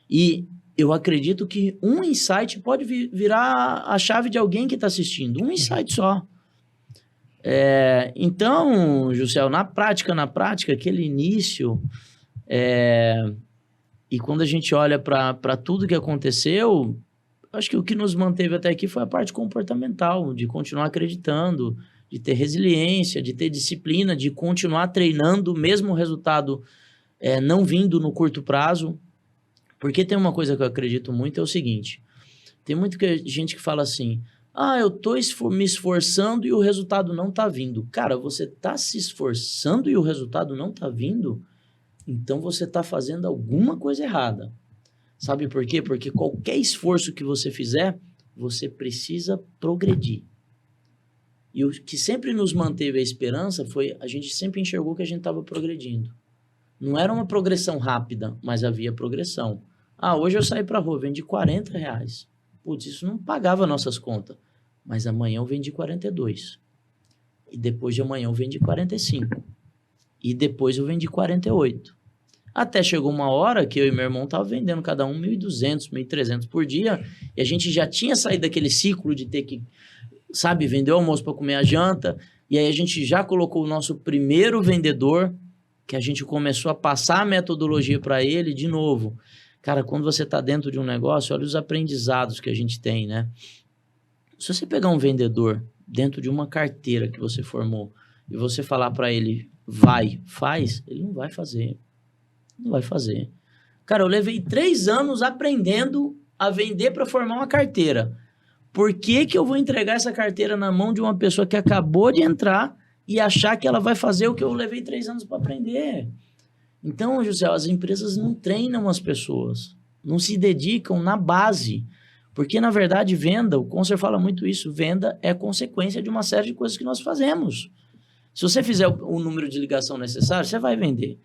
e eu acredito que um insight pode virar a chave de alguém que está assistindo, um insight só. Então, Juscel, na prática, aquele início, e quando a gente olha para tudo que aconteceu, acho que o que nos manteve até aqui foi a parte comportamental, de continuar acreditando, de ter resiliência, de ter disciplina, de continuar treinando, mesmo o resultado não vindo no curto prazo. Porque tem uma coisa que eu acredito muito, é o seguinte, tem muita gente que fala assim, eu tô me esforçando e o resultado não tá vindo. Cara, você tá se esforçando e o resultado não tá vindo? Então você tá fazendo alguma coisa errada. Sabe por quê? Porque qualquer esforço que você fizer, você precisa progredir. E o que sempre nos manteve a esperança foi, a gente sempre enxergou que a gente estava progredindo. Não era uma progressão rápida, mas havia progressão. Hoje eu saí pra rua, vendi R$40. Putz, isso não pagava nossas contas. Mas amanhã eu vendi 42. E depois de amanhã eu vendi 45. E depois eu vendi 48. Até chegou uma hora que eu e meu irmão estavam vendendo cada um 1.200, 1.300 por dia. E a gente já tinha saído daquele ciclo de ter que, vender o almoço para comer a janta. E aí a gente já colocou o nosso primeiro vendedor, que a gente começou a passar a metodologia para ele de novo. Cara, quando você está dentro de um negócio, olha os aprendizados que a gente tem, né? Se você pegar um vendedor dentro de uma carteira que você formou e você falar para ele, faz, ele não vai fazer. Não vai fazer. Cara, eu levei 3 anos aprendendo a vender para formar uma carteira. Por que eu vou entregar essa carteira na mão de uma pessoa que acabou de entrar e achar que ela vai fazer o que eu levei 3 anos para aprender? Então, José, as empresas não treinam as pessoas, não se dedicam na base, porque, na verdade, venda, o Conser fala muito isso, venda é consequência de uma série de coisas que nós fazemos. Se você fizer o número de ligação necessário, você vai vender.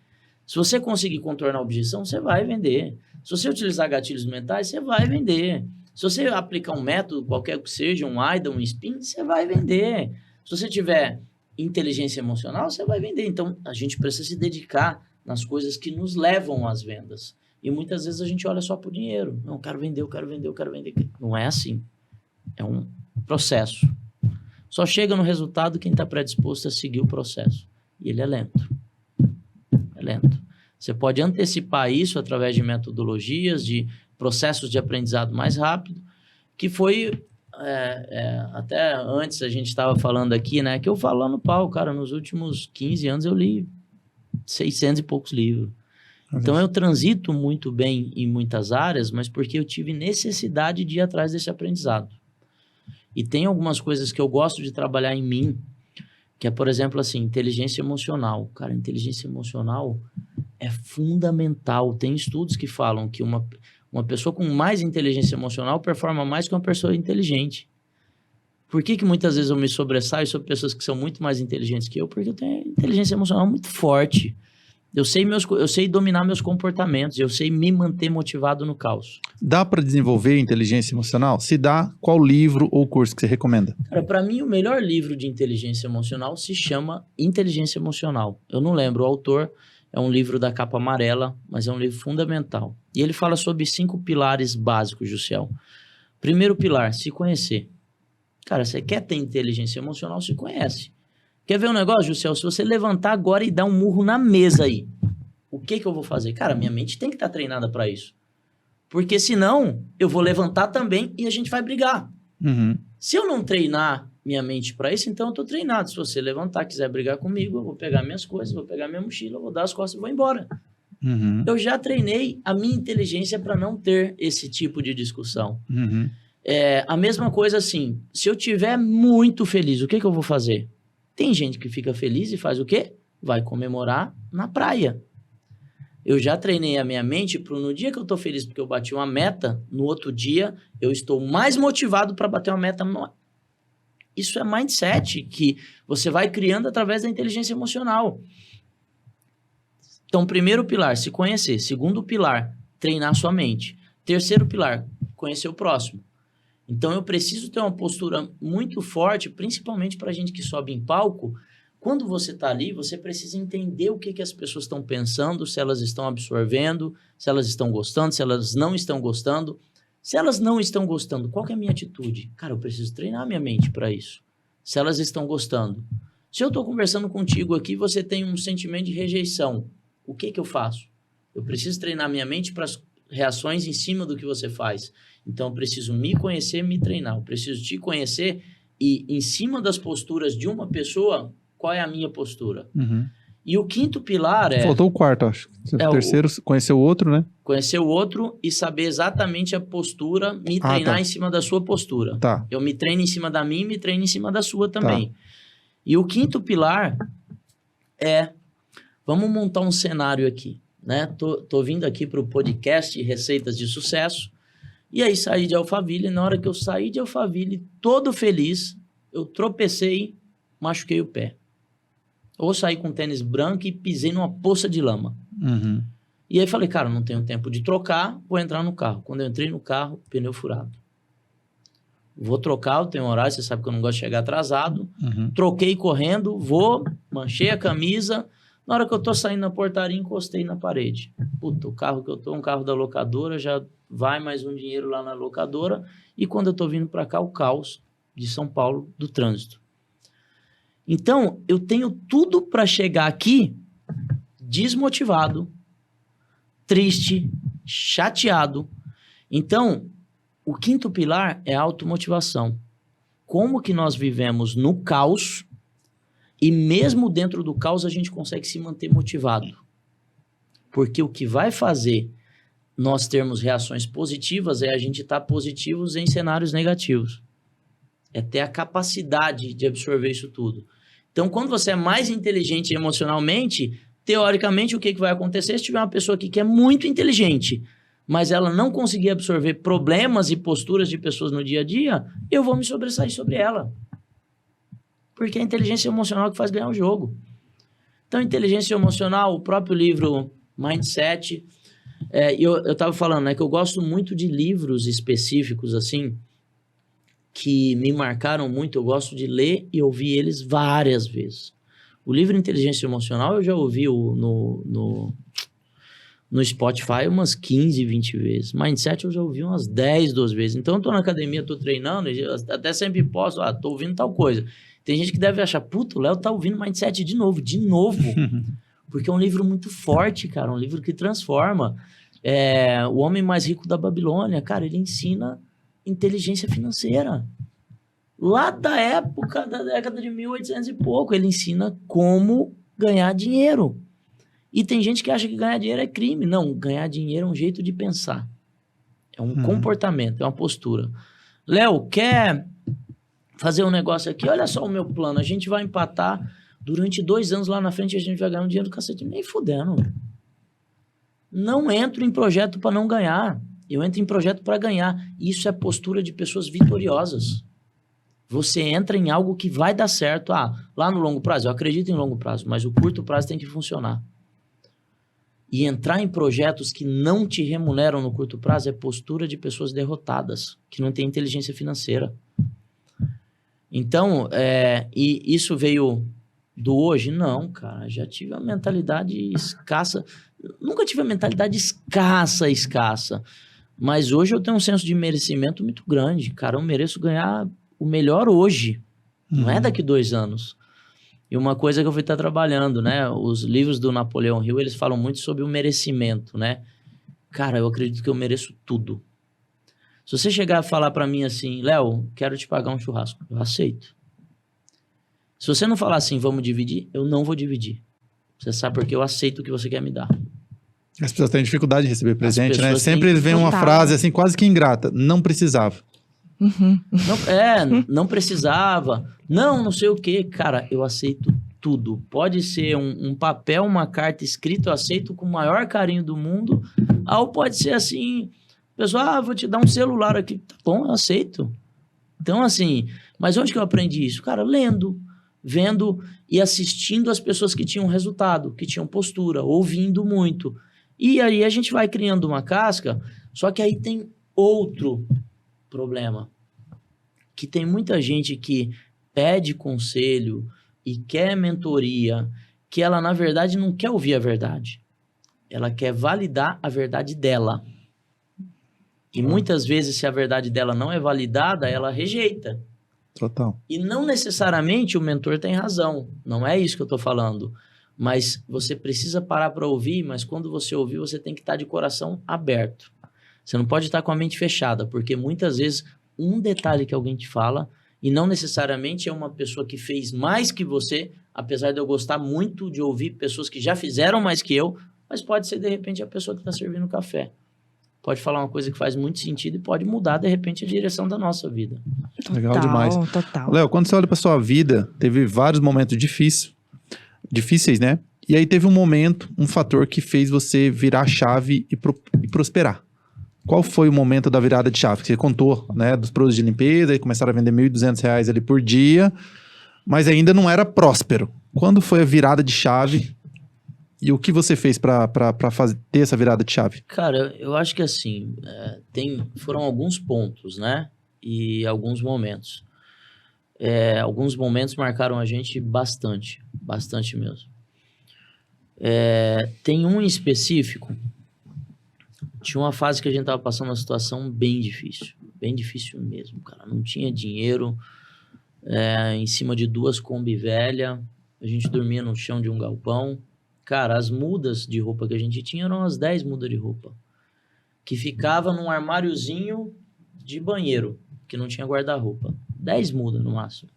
Se você conseguir contornar a objeção, você vai vender. Se você utilizar gatilhos mentais, você vai vender. Se você aplicar um método, qualquer que seja, um AIDA, um SPIN, você vai vender. Se você tiver inteligência emocional, você vai vender. Então, a gente precisa se dedicar nas coisas que nos levam às vendas. E muitas vezes a gente olha só por dinheiro. Não, eu quero vender. Não é assim. É um processo. Só chega no resultado quem está predisposto a seguir o processo. E ele é lento. Você pode antecipar isso através de metodologias, de processos de aprendizado mais rápido, que foi, até antes a gente estava falando aqui, né, que eu falo lá no pau, cara, nos últimos 15 anos eu li 600 e poucos livros. Então eu transito muito bem em muitas áreas, mas porque eu tive necessidade de ir atrás desse aprendizado. E tem algumas coisas que eu gosto de trabalhar em mim, que é, por exemplo, assim, inteligência emocional. Cara, inteligência emocional é fundamental. Tem estudos que falam que uma pessoa com mais inteligência emocional performa mais que uma pessoa inteligente. Por que muitas vezes eu me sobressaio sobre pessoas que são muito mais inteligentes que eu? Porque eu tenho inteligência emocional muito forte. Eu sei dominar meus comportamentos, eu sei me manter motivado no caos. Dá para desenvolver inteligência emocional? Se dá, qual livro ou curso que você recomenda? Cara, para mim o melhor livro de inteligência emocional se chama Inteligência Emocional. Eu não lembro o autor, é um livro da capa amarela, mas é um livro fundamental. E ele fala sobre 5 pilares básicos, Juscel. Primeiro pilar, se conhecer. Cara, você quer ter inteligência emocional, se conhece. Quer ver um negócio, Juscel? Se você levantar agora e dar um murro na mesa aí, o que eu vou fazer? Cara, minha mente tem que estar treinada para isso. Porque senão, eu vou levantar também e a gente vai brigar. Uhum. Se eu não treinar minha mente para isso, então eu tô treinado. Se você levantar, quiser brigar comigo, eu vou pegar minhas coisas, vou pegar minha mochila, vou dar as costas e vou embora. Uhum. Eu já treinei a minha inteligência para não ter esse tipo de discussão. Uhum. A mesma coisa assim, se eu estiver muito feliz, o que eu vou fazer? Tem gente que fica feliz e faz o quê? Vai comemorar na praia. Eu já treinei a minha mente para no dia que eu tô feliz porque eu bati uma meta, no outro dia eu estou mais motivado para bater uma meta. Isso é mindset que você vai criando através da inteligência emocional. Então, primeiro pilar, se conhecer. Segundo pilar, treinar sua mente. Terceiro pilar, conhecer o próximo. Então, eu preciso ter uma postura muito forte, principalmente para gente que sobe em palco, Quando você está ali, você precisa entender o que as pessoas estão pensando, se elas estão absorvendo, se elas estão gostando, se elas não estão gostando. Se elas não estão gostando, qual que é a minha atitude? Cara, eu preciso treinar minha mente para isso. Se elas estão gostando. Se eu estou conversando contigo aqui, você tem um sentimento de rejeição. O que eu faço? Eu preciso treinar minha mente para as reações em cima do que você faz. Então, eu preciso me conhecer, me treinar. Eu preciso te conhecer e, em cima das posturas de uma pessoa, qual é a minha postura? E o quinto pilar é... Faltou o quarto, acho. O terceiro, conhecer o outro, né? Conhecer o outro e saber exatamente a postura, me treinar em cima da sua postura. Tá. Eu me treino em cima da minha e me treino em cima da sua também. Tá. E o quinto pilar é... Vamos montar um cenário aqui, né? Tô vindo aqui para o podcast Receitas de Sucesso. E aí saí de Alphaville. E na hora que eu saí de Alphaville, todo feliz, eu tropecei, machuquei o pé. Ou saí com tênis branco e pisei numa poça de lama. E aí falei, cara, não tenho tempo de trocar, vou entrar no carro. Quando eu entrei no carro, pneu furado. Vou trocar, eu tenho horário, você sabe que eu não gosto de chegar atrasado. Troquei correndo, manchei a camisa. Na hora que eu tô saindo na portaria, encostei na parede. Puta, o carro que eu tô, um carro da locadora, já vai mais um dinheiro lá na locadora. E quando eu tô vindo pra cá, o caos de São Paulo, do trânsito. Então, eu tenho tudo para chegar aqui desmotivado, triste, chateado. Então, o quinto pilar é a automotivação. Como que nós vivemos no caos e mesmo dentro do caos a gente consegue se manter motivado? Porque o que vai fazer nós termos reações positivas é a gente estar positivos em cenários negativos. É ter a capacidade de absorver isso tudo. Então, quando você é mais inteligente emocionalmente, teoricamente, o que vai acontecer? Se tiver uma pessoa aqui que é muito inteligente, mas ela não conseguir absorver problemas e posturas de pessoas no dia a dia, eu vou me sobressair sobre ela. Porque é a inteligência emocional que faz ganhar o jogo. Então, inteligência emocional, o próprio livro Mindset, eu estava falando, né, que eu gosto muito de livros específicos, assim, que me marcaram muito. Eu gosto de ler e ouvir eles várias vezes. O livro Inteligência Emocional eu já ouvi no Spotify umas 15, 20 vezes. Mindset eu já ouvi umas 10, 12 vezes. Então eu tô na academia, tô treinando, até sempre posto, tô ouvindo tal coisa. Tem gente que deve achar, puta, o Léo tá ouvindo Mindset de novo. Porque é um livro muito forte, cara, um livro que transforma. O Homem Mais Rico da Babilônia, cara, ele ensina inteligência financeira. Lá da época, da década de 1800 e pouco, ele ensina como ganhar dinheiro. E tem gente que acha que ganhar dinheiro é crime. Não, ganhar dinheiro é um jeito de pensar. É um comportamento, é uma postura. Léo, quer fazer um negócio aqui? Olha só o meu plano. A gente vai empatar durante 2 anos lá na frente, a gente vai ganhar um dinheiro do cacete. Nem fudendo. Não entro em projeto para não ganhar. Eu entro em projeto para ganhar. Isso é postura de pessoas vitoriosas. Você entra em algo que vai dar certo. Lá no longo prazo, eu acredito em longo prazo, mas o curto prazo tem que funcionar. E entrar em projetos que não te remuneram no curto prazo é postura de pessoas derrotadas, que não têm inteligência financeira. Então, e isso veio do hoje? Não, cara. Já tive uma mentalidade escassa. Nunca tive a mentalidade escassa. Mas hoje eu tenho um senso de merecimento muito grande. Cara, eu mereço ganhar o melhor hoje. Não é daqui 2 anos. E uma coisa que eu fui estar trabalhando, né? Os livros do Napoleão Hill, eles falam muito sobre o merecimento, né? Cara, eu acredito que eu mereço tudo. Se você chegar a falar pra mim assim, Léo, quero te pagar um churrasco, eu aceito. Se você não falar assim, vamos dividir, eu não vou dividir. Você sabe porque eu aceito o que você quer me dar. As pessoas têm dificuldade de receber presente, né? Sempre vem uma frase assim, quase que ingrata. Não precisava. Não precisava. Não sei o quê. Cara, eu aceito tudo. Pode ser um papel, uma carta escrita, eu aceito com o maior carinho do mundo. Ou pode ser assim, pessoal, vou te dar um celular aqui. Tá bom, eu aceito. Então, assim, mas onde que eu aprendi isso? Cara, lendo, vendo e assistindo as pessoas que tinham resultado, que tinham postura, ouvindo muito. E aí a gente vai criando uma casca, só que aí tem outro problema. Que tem muita gente que pede conselho e quer mentoria, que ela, na verdade, não quer ouvir a verdade. Ela quer validar a verdade dela. E muitas vezes, se a verdade dela não é validada, ela rejeita. Total. E não necessariamente o mentor tem razão. Não é isso que eu estou falando. Mas você precisa parar para ouvir, mas quando você ouvir, você tem que estar de coração aberto. Você não pode estar com a mente fechada, porque muitas vezes um detalhe que alguém te fala, e não necessariamente é uma pessoa que fez mais que você, apesar de eu gostar muito de ouvir pessoas que já fizeram mais que eu, mas pode ser, de repente, a pessoa que está servindo café. Pode falar uma coisa que faz muito sentido e pode mudar, de repente, a direção da nossa vida. Legal demais. Total. Léo, quando você olha para sua vida, teve vários momentos difíceis, né? E aí teve um momento, um fator que fez você virar a chave e prosperar. Qual foi o momento da virada de chave? Você contou, né, dos produtos de limpeza, e começaram a vender R$1.200 ali por dia, mas ainda não era próspero. Quando foi a virada de chave e o que você fez para ter essa virada de chave? Cara, eu acho que assim, foram alguns pontos, né? E alguns momentos. Alguns momentos marcaram a gente bastante mesmo. Tem um em específico. Tinha uma fase que a gente tava passando uma situação bem difícil mesmo, cara. Não tinha dinheiro, em cima de 2 Kombi velha, a gente dormia no chão de um galpão. Cara, as mudas de roupa que a gente tinha eram as 10 mudas de roupa, que ficava num armáriozinho de banheiro, que não tinha guarda-roupa. 10 mudas no máximo.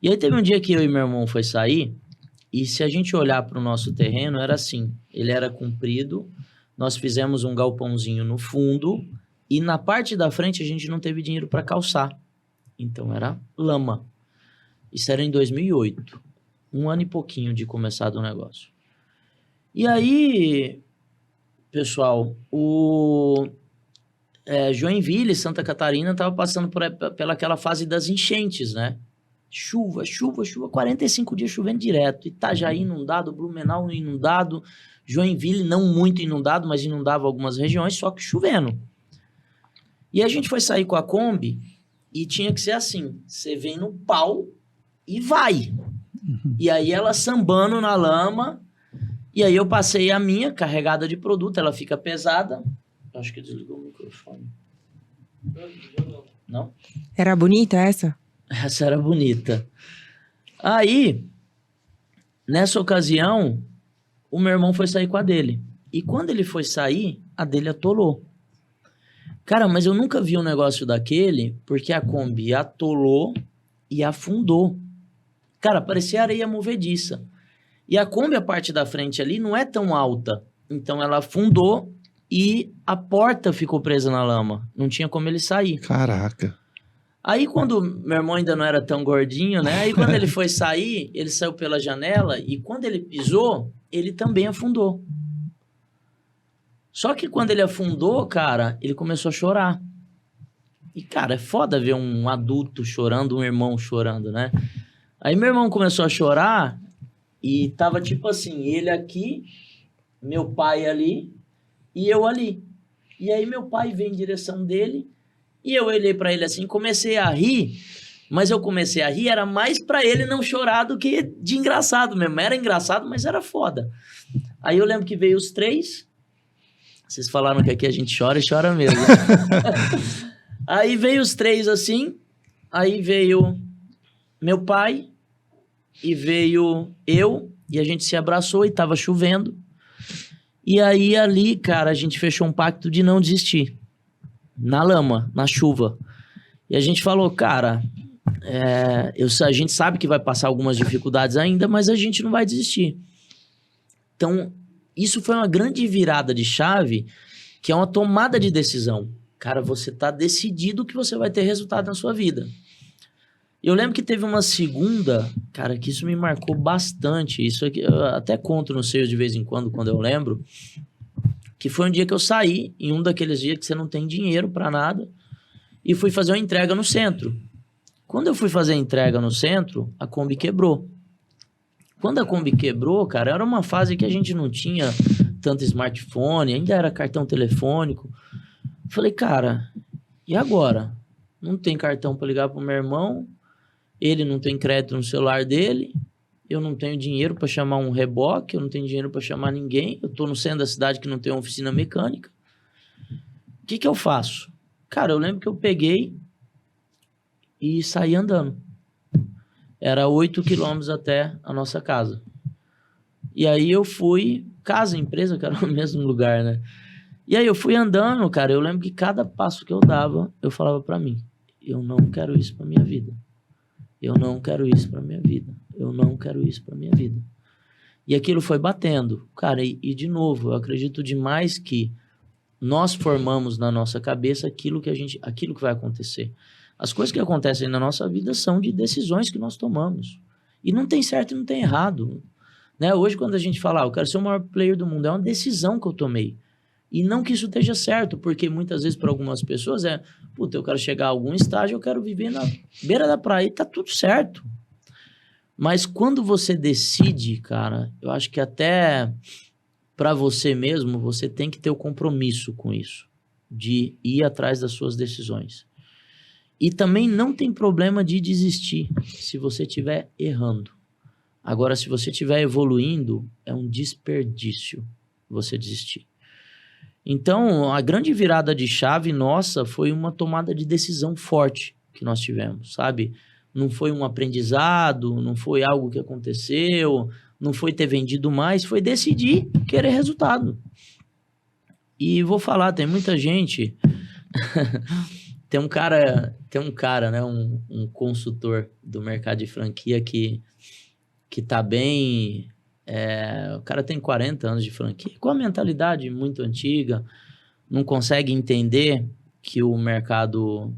E aí teve um dia que eu e meu irmão foi sair, e se a gente olhar para o nosso terreno, era assim, ele era comprido, nós fizemos um galpãozinho no fundo, e na parte da frente a gente não teve dinheiro para calçar. Então era lama. Isso era em 2008. 1 ano e pouquinho de começar do negócio. E aí, pessoal, Joinville, Santa Catarina, estava passando pela aquela fase das enchentes, né? Chuva, 45 dias chovendo direto. Itajaí inundado, Blumenau inundado, Joinville não muito inundado, mas inundava algumas regiões, só que chovendo. E a gente foi sair com a Kombi e tinha que ser assim, você vem no pau e vai. E aí ela sambando na lama, e aí eu passei a minha carregada de produto, ela fica pesada. Acho que desligou o microfone. Não? Era bonita essa? Essa era bonita. Aí, nessa ocasião, o meu irmão foi sair com a dele. E quando ele foi sair, a dele atolou. Cara, mas eu nunca vi um negócio daquele, porque a Kombi atolou e afundou. Cara, parecia areia movediça. E a Kombi, a parte da frente ali, não é tão alta. Então ela afundou e a porta ficou presa na lama. Não tinha como ele sair. Caraca. Aí quando meu irmão ainda não era tão gordinho, né? Aí quando ele foi sair, ele saiu pela janela e quando ele pisou, ele também afundou. Só que quando ele afundou, cara, ele começou a chorar. E, cara, é foda ver um adulto chorando, um irmão chorando, né? Aí meu irmão começou a chorar e tava tipo assim, ele aqui, meu pai ali e eu ali. E aí meu pai veio em direção dele e eu olhei pra ele assim, comecei a rir, mas eu comecei a rir, era mais pra ele não chorar do que de engraçado mesmo. Era engraçado, mas era foda. Aí eu lembro que veio os 3, vocês falaram que aqui a gente chora e chora mesmo. Aí veio os 3 assim, aí veio meu pai e veio eu, e a gente se abraçou e tava chovendo. E aí ali, cara, a gente fechou um pacto de não desistir. Na lama, na chuva. E a gente falou, cara, a gente sabe que vai passar algumas dificuldades ainda, mas a gente não vai desistir. Então, isso foi uma grande virada de chave, que é uma tomada de decisão. Cara, você tá decidido que você vai ter resultado na sua vida. Eu lembro que teve uma segunda, cara, que isso me marcou bastante. Isso aqui, eu até conto no seio de vez em quando eu lembro. Que foi um dia que eu saí, em um daqueles dias que você não tem dinheiro pra nada, e fui fazer uma entrega no centro. Quando eu fui fazer a entrega no centro, a Kombi quebrou. Quando a Kombi quebrou, cara, era uma fase que a gente não tinha tanto smartphone, ainda era cartão telefônico. Falei, cara, e agora? Não tem cartão pra ligar pro meu irmão, ele não tem crédito no celular dele, eu não tenho dinheiro para chamar um reboque, eu não tenho dinheiro para chamar ninguém, eu tô no centro da cidade que não tem uma oficina mecânica. O que eu faço? Cara, eu lembro que eu peguei e saí andando. Era 8 quilômetros até a nossa casa. E aí eu fui... Casa, empresa, que era no mesmo lugar, né? E aí eu fui andando, cara. Eu lembro que cada passo que eu dava, eu falava pra mim: eu não quero isso pra minha vida. Eu não quero isso pra minha vida. Eu não quero isso pra minha vida. E aquilo foi batendo. Cara, e de novo, eu acredito demais que nós formamos na nossa cabeça aquilo que vai acontecer. As coisas que acontecem na nossa vida são de decisões que nós tomamos. E não tem certo e não tem errado. Né? Hoje, quando a gente fala, eu quero ser o maior player do mundo, é uma decisão que eu tomei. E não que isso esteja certo, porque muitas vezes para algumas pessoas eu quero chegar a algum estágio, eu quero viver na beira da praia e tá tudo certo. Mas quando você decide, cara, eu acho que até para você mesmo, você tem que ter o compromisso com isso, de ir atrás das suas decisões. E também não tem problema de desistir se você estiver errando. Agora, se você estiver evoluindo, é um desperdício você desistir. Então, a grande virada de chave nossa foi uma tomada de decisão forte que nós tivemos, sabe? Não foi um aprendizado, não foi algo que aconteceu, não foi ter vendido mais, foi decidir querer resultado. E vou falar, tem muita gente... Tem um cara, né? Um consultor do mercado de franquia que tá bem... o cara tem 40 anos de franquia, com a mentalidade muito antiga, não consegue entender que o mercado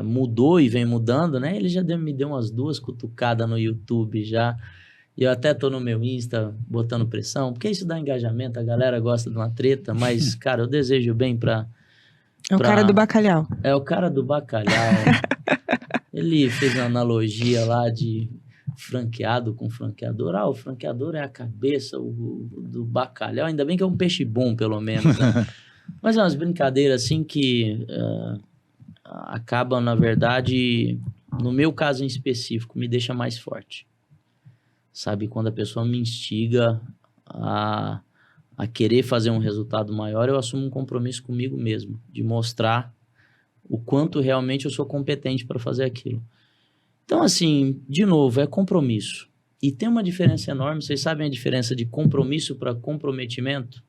mudou e vem mudando, né? Ele já me deu umas 2 cutucadas no YouTube já. E eu até tô no meu Insta botando pressão, porque isso dá engajamento, a galera gosta de uma treta, mas, cara, eu desejo bem pra... É o cara do bacalhau. É o cara do bacalhau. Ele fez uma analogia lá de franqueado com franqueador. O franqueador é a cabeça do bacalhau. Ainda bem que é um peixe bom, pelo menos, né? Mas é umas brincadeiras assim que acabam, na verdade, no meu caso em específico, me deixa mais forte. Sabe? Quando a pessoa me instiga a querer fazer um resultado maior, eu assumo um compromisso comigo mesmo, de mostrar o quanto realmente eu sou competente para fazer aquilo. Então, assim, de novo, é compromisso. E tem uma diferença enorme. Vocês sabem a diferença de compromisso para comprometimento?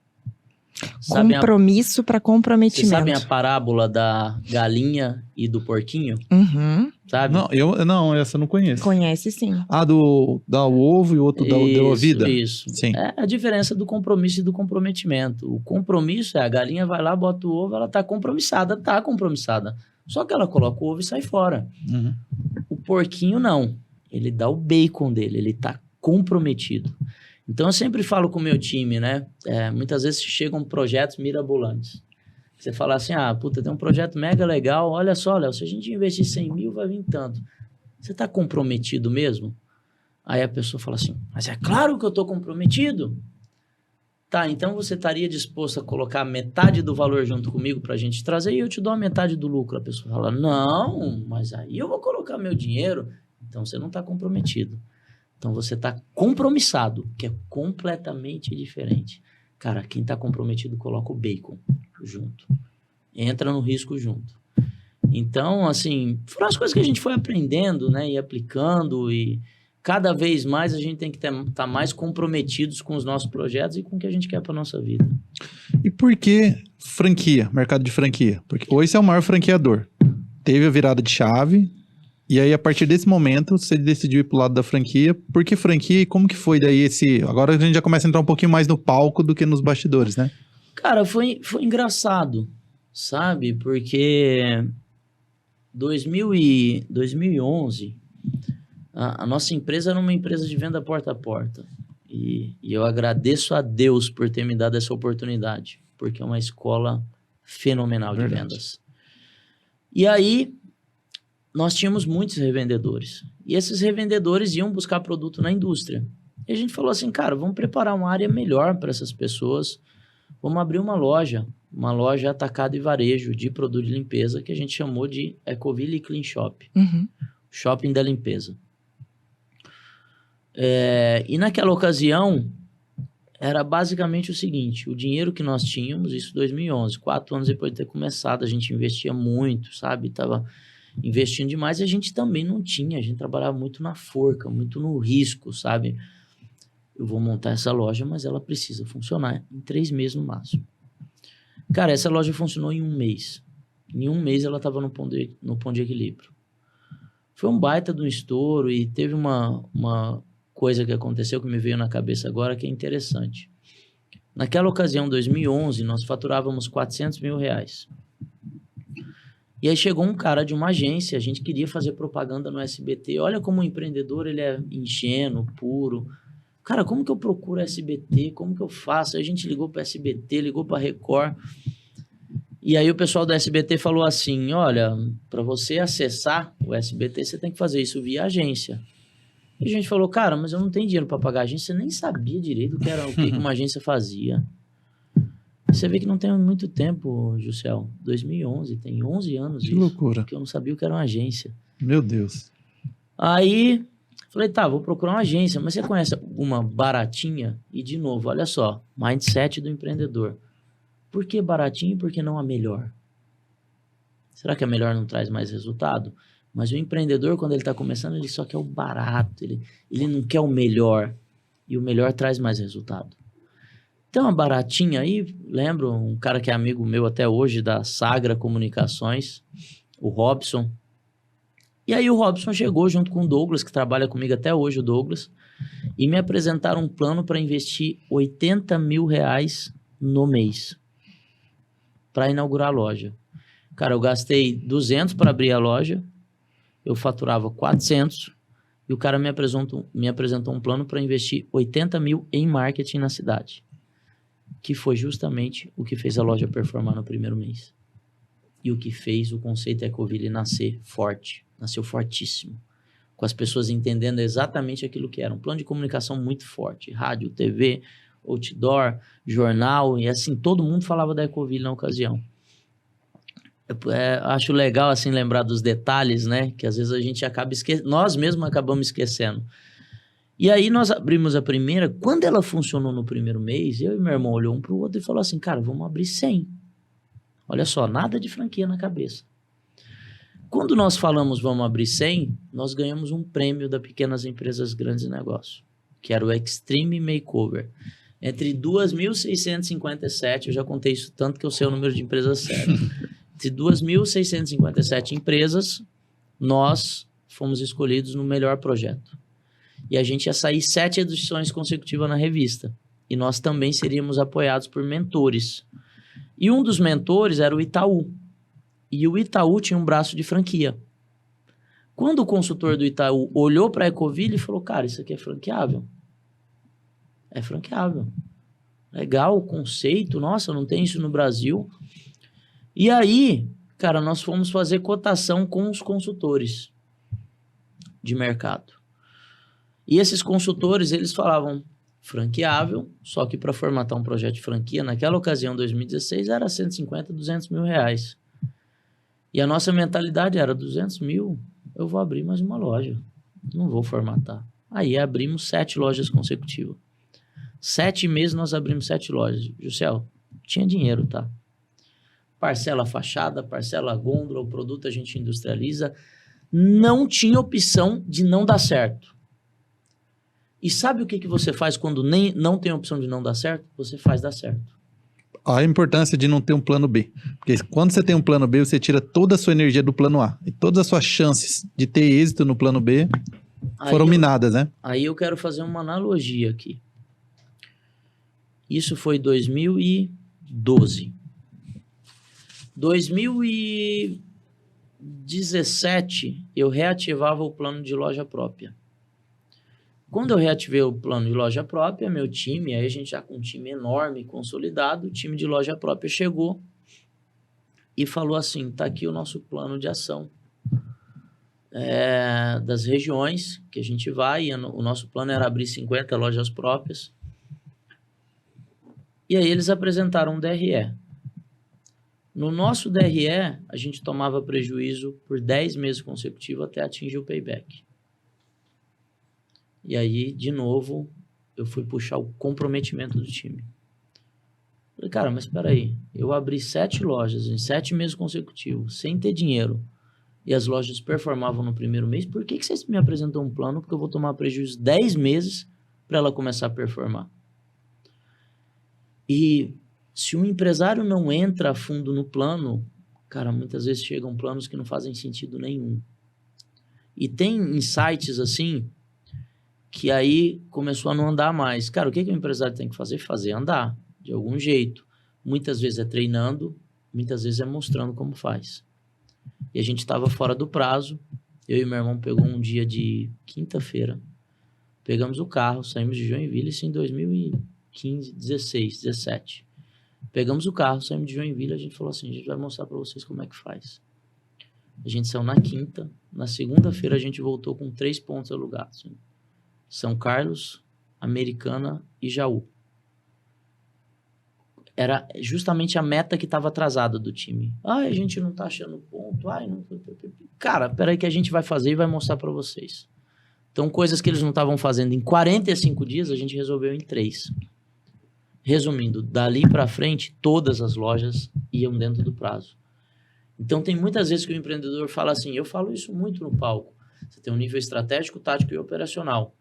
Compromisso para comprometimento. Vocês sabem a parábola da galinha e do porquinho? Uhum. Sabe? Não, essa eu não conheço. Conhece sim. Dá o ovo e o outro deu a vida? Isso. Sim. É a diferença do compromisso e do comprometimento. O compromisso a galinha vai lá, bota o ovo, ela tá compromissada. Só que ela coloca o ovo e sai fora. Uhum. O porquinho não. Ele dá o bacon dele, ele tá comprometido. Então eu sempre falo com o meu time, né? Muitas vezes chegam projetos mirabolantes. Você fala assim, tem um projeto mega legal, olha só, Léo, se a gente investir 100 mil, vai vir tanto. Você tá comprometido mesmo? Aí a pessoa fala assim, mas é claro que eu tô comprometido. Tá, então você estaria disposto a colocar metade do valor junto comigo pra gente trazer e eu te dou a metade do lucro. A pessoa fala, não, mas aí eu vou colocar meu dinheiro. Então você não tá comprometido. Então você tá compromissado, que é completamente diferente. Cara, quem tá comprometido coloca o bacon junto. Entra no risco junto. Então, assim, foram as coisas que a gente foi aprendendo, né? E aplicando e cada vez mais a gente tem que estar mais comprometidos com os nossos projetos e com o que a gente quer para nossa vida. E por que franquia, mercado de franquia? Porque hoje você é o maior franqueador. Teve a virada de chave e aí a partir desse momento você decidiu ir pro lado da franquia. Por que franquia e como que foi daí esse... Agora a gente já começa a entrar um pouquinho mais no palco do que nos bastidores, né? Cara, foi engraçado, sabe? Porque 2011... A nossa empresa era uma empresa de venda porta a porta. E eu agradeço a Deus por ter me dado essa oportunidade. Porque é uma escola fenomenal de vendas. E aí, nós tínhamos muitos revendedores. E esses revendedores iam buscar produto na indústria. E a gente falou assim, cara, vamos preparar uma área melhor para essas pessoas. Vamos abrir uma loja atacado e varejo de produto de limpeza que a gente chamou de Ecoville Clean Shop. Uhum. Shopping da Limpeza. E naquela ocasião, era basicamente o seguinte, o dinheiro que nós tínhamos, isso em 2011, 4 anos depois de ter começado, a gente investia muito, sabe? Tava investindo demais e a gente também não tinha, a gente trabalhava muito na forca, muito no risco, sabe? Eu vou montar essa loja, mas ela precisa funcionar em 3 meses no máximo. Cara, essa loja funcionou em 1 mês. Em 1 mês ela estava no ponto de equilíbrio. Foi um baita de um estouro e teve uma coisa que aconteceu que me veio na cabeça agora que é interessante. Naquela ocasião, 2011, nós faturávamos R$400 mil. E aí chegou um cara de uma agência, a gente queria fazer propaganda no SBT. Olha como o empreendedor ele é ingênuo, puro. Cara, como que eu procuro SBT? Como que eu faço? Aí a gente ligou para SBT, ligou para Record. E aí o pessoal do SBT falou assim, olha, para você acessar o SBT, você tem que fazer isso via agência. E a gente falou, cara, mas eu não tenho dinheiro para pagar a agência. Você nem sabia direito o que uma agência fazia. Você vê que não tem muito tempo, Juscel. 2011, tem 11 anos Que isso. loucura. Que eu não sabia o que era uma agência. Meu Deus. Aí, falei, tá, vou procurar uma agência. Mas você conhece uma baratinha? E, de novo, olha só, mindset do empreendedor. Por que baratinho e por que não a melhor? Será que a melhor não traz mais resultado? Mas o empreendedor, quando ele está começando, ele só quer o barato, ele não quer o melhor. E o melhor traz mais resultado. Então, a baratinha aí, lembro, um cara que é amigo meu até hoje, da Sagra Comunicações, o Robson. E aí o Robson chegou junto com o Douglas, que trabalha comigo até hoje, o Douglas, e me apresentaram um plano para investir R$80 mil no mês para inaugurar a loja. Cara, eu gastei 200 para abrir a loja, eu faturava 400 e o cara me apresentou um plano para investir 80 mil em marketing na cidade, que foi justamente o que fez a loja performar no primeiro mês. E o que fez o conceito Ecoville nascer forte, nasceu fortíssimo, com as pessoas entendendo exatamente aquilo que era, um plano de comunicação muito forte, rádio, TV, outdoor, jornal, e assim, todo mundo falava da Ecoville na ocasião. Acho legal, assim, lembrar dos detalhes, né? Que às vezes a gente acaba esquecendo, nós mesmos acabamos esquecendo. E aí nós abrimos a primeira, quando ela funcionou no primeiro mês, eu e meu irmão olhou um para o outro e falou assim, cara, vamos abrir 100. Olha só, nada de franquia na cabeça. Quando nós falamos vamos abrir 100, nós ganhamos um prêmio da Pequenas Empresas Grandes Negócios, que era o Extreme Makeover. Entre 2.657, eu já contei isso tanto que eu sei o número de empresas certo. Entre 2.657 empresas, nós fomos escolhidos no melhor projeto. E a gente ia sair 7 edições consecutivas na revista. E nós também seríamos apoiados por mentores. E um dos mentores era o Itaú. E o Itaú tinha um braço de franquia. Quando o consultor do Itaú olhou para a Ecoville e falou, cara, isso aqui é franqueável. É franqueável. Legal o conceito, nossa, não tem isso no Brasil. E aí, cara, nós fomos fazer cotação com os consultores de mercado. E esses consultores, eles falavam franqueável, só que para formatar um projeto de franquia, naquela ocasião, 2016, era 150, 200 mil reais. E a nossa mentalidade era 200 mil, eu vou abrir mais uma loja, não vou formatar. Aí abrimos 7 lojas consecutivas. 7 meses nós abrimos 7 lojas. Juscel, tinha dinheiro, tá? Parcela fachada, parcela gôndola, o produto a gente industrializa. Não tinha opção de não dar certo. E sabe o que você faz quando não tem opção de não dar certo? Você faz dar certo. A importância de não ter um plano B. Porque quando você tem um plano B, você tira toda a sua energia do plano A. E todas as suas chances de ter êxito no plano B foram minadas, né? Aí eu quero fazer uma analogia aqui. Isso foi 2012. 2017, eu reativava o plano de loja própria. Quando eu reativei o plano de loja própria, meu time, aí a gente já com um time enorme, consolidado, o time de loja própria chegou e falou assim, tá aqui o nosso plano de ação das regiões que a gente vai, e o nosso plano era abrir 50 lojas próprias. E aí eles apresentaram um DRE. No nosso DRE, a gente tomava prejuízo por 10 meses consecutivos até atingir o payback. E aí, de novo, eu fui puxar o comprometimento do time. Falei, cara, mas espera aí, eu abri 7 lojas em 7 meses consecutivos, sem ter dinheiro, e as lojas performavam no primeiro mês, por que vocês me apresentam um plano porque eu vou tomar prejuízo 10 meses para ela começar a performar? E se um empresário não entra a fundo no plano, cara, muitas vezes chegam planos que não fazem sentido nenhum. E tem insights assim, que aí começou a não andar mais. Cara, o que o empresário tem que fazer? Fazer andar, de algum jeito. Muitas vezes é treinando, muitas vezes é mostrando como faz. E a gente estava fora do prazo, eu e meu irmão pegou um dia de quinta-feira, pegamos o carro, saímos de Joinville, isso em 2015, 16, 17. Pegamos o carro, saímos de Joinville, a gente falou assim, a gente vai mostrar para vocês como é que faz. A gente saiu na quinta, na segunda-feira a gente voltou com 3 pontos alugados. São Carlos, Americana e Jaú. Era justamente a meta que estava atrasada do time. A gente não tá achando ponto. Não... Cara, peraí que a gente vai fazer e vai mostrar para vocês. Então, coisas que eles não estavam fazendo em 45 dias, a gente resolveu em 3. Resumindo, dali para frente, todas as lojas iam dentro do prazo. Então, tem muitas vezes que o empreendedor fala assim, eu falo isso muito no palco. Você tem um nível estratégico, tático e operacional.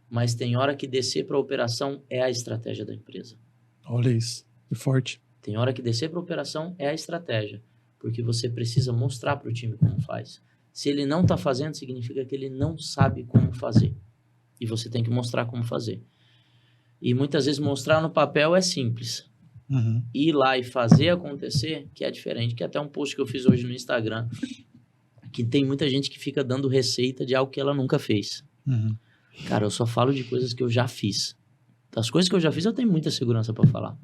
Mas tem hora que descer para a operação é a estratégia da empresa. Olha isso, que forte. Tem hora que descer para a operação é a estratégia, porque você precisa mostrar para o time como faz. Se ele não está fazendo, significa que ele não sabe como fazer. E você tem que mostrar como fazer. E muitas vezes mostrar no papel é simples. Uhum. Ir lá e fazer acontecer, que é diferente. Que é até um post que eu fiz hoje no Instagram, que tem muita gente que fica dando receita de algo que ela nunca fez. Uhum. Cara, eu só falo de coisas que eu já fiz. Das coisas que eu já fiz, eu tenho muita segurança para falar.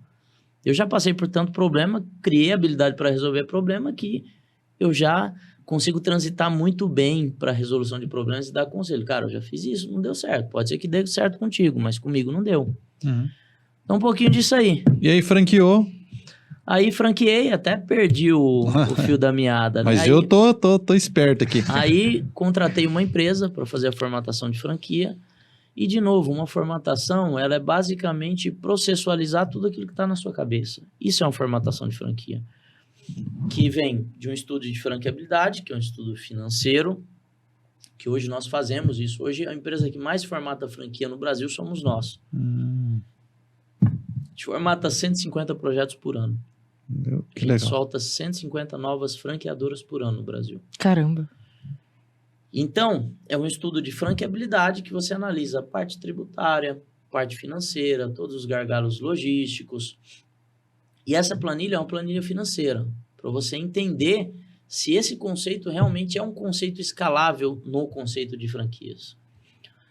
Eu já passei por tanto problema, criei habilidade para resolver problema que eu já consigo transitar muito bem para a resolução de problemas e dar conselho. Cara, eu já fiz isso, não deu certo. Pode ser que dê certo contigo, mas comigo não deu. Uhum. Então, um pouquinho disso aí. E aí, franqueou? Aí, franqueei, até perdi o fio da meada. Mas né? eu tô esperto aqui. Aí, contratei uma empresa para fazer a formatação de franquia. E, de novo, uma formatação, ela é basicamente processualizar tudo aquilo que está na sua cabeça. Isso é uma formatação de franquia. Que vem de um estudo de franqueabilidade, que é um estudo financeiro, que hoje nós fazemos isso. Hoje, a empresa que mais formata franquia no Brasil somos nós. A gente formata 150 projetos por ano. Que A gente legal. solta 150 novas franqueadoras por ano no Brasil. Caramba. Então, é um estudo de franqueabilidade que você analisa a parte tributária, parte financeira, todos os gargalos logísticos. E essa planilha é uma planilha financeira, para você entender se esse conceito realmente é um conceito escalável no conceito de franquias.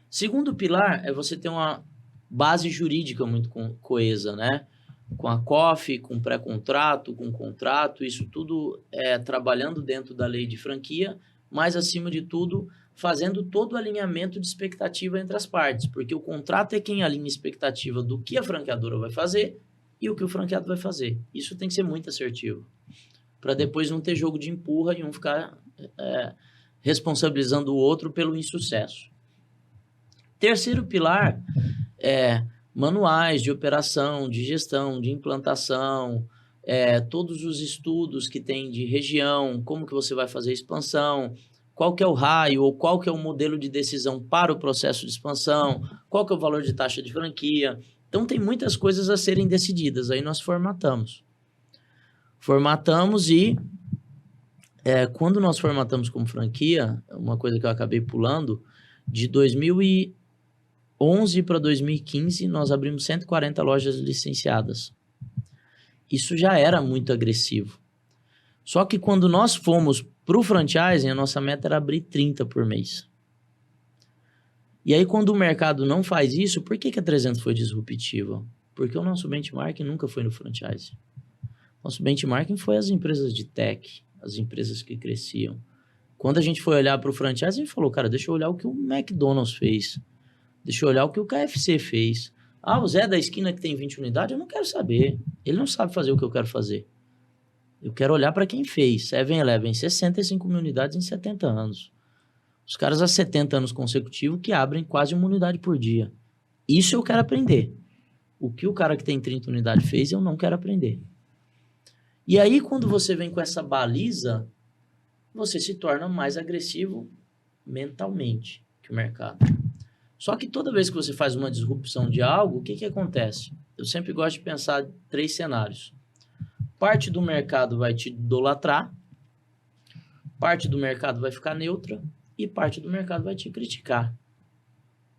Segundo pilar é você ter uma base jurídica muito coesa, né? Com a COF, com pré-contrato, com contrato, isso tudo trabalhando dentro da lei de franquia, mas, acima de tudo, fazendo todo o alinhamento de expectativa entre as partes, porque o contrato é quem alinha a expectativa do que a franqueadora vai fazer e o que o franqueado vai fazer. Isso tem que ser muito assertivo, para depois não ter jogo de empurra e um ficar responsabilizando o outro pelo insucesso. Terceiro pilar é manuais de operação, de gestão, de implantação, todos os estudos que tem de região, como que você vai fazer a expansão, qual que é o raio ou qual que é o modelo de decisão para o processo de expansão, qual que é o valor de taxa de franquia. Então, tem muitas coisas a serem decididas. Aí nós formatamos. Formatamos e quando nós formatamos como franquia, uma coisa que eu acabei pulando, de 2011 para 2015, nós abrimos 140 lojas licenciadas. Isso já era muito agressivo. Só que quando nós fomos para o franchising, a nossa meta era abrir 30 por mês. E aí, quando o mercado não faz isso, por que a 300 foi disruptiva? Porque o nosso benchmarking nunca foi no franchising. Nosso benchmarking foi as empresas de tech, as empresas que cresciam. Quando a gente foi olhar para o franchising, a gente falou, cara, deixa eu olhar o que o McDonald's fez. Deixa eu olhar o que o KFC fez. O Zé da esquina que tem 20 unidades, eu não quero saber. Ele não sabe fazer o que eu quero fazer. Eu quero olhar para quem fez. 7-Eleven, 65 mil unidades em 70 anos. Os caras há 70 anos consecutivos que abrem quase 1 unidade por dia. Isso eu quero aprender. O que o cara que tem 30 unidades fez, eu não quero aprender. E aí, quando você vem com essa baliza, você se torna mais agressivo mentalmente que o mercado. Só que toda vez que você faz uma disrupção de algo, o que acontece? Eu sempre gosto de pensar 3 cenários. Parte do mercado vai te idolatrar, parte do mercado vai ficar neutra e parte do mercado vai te criticar.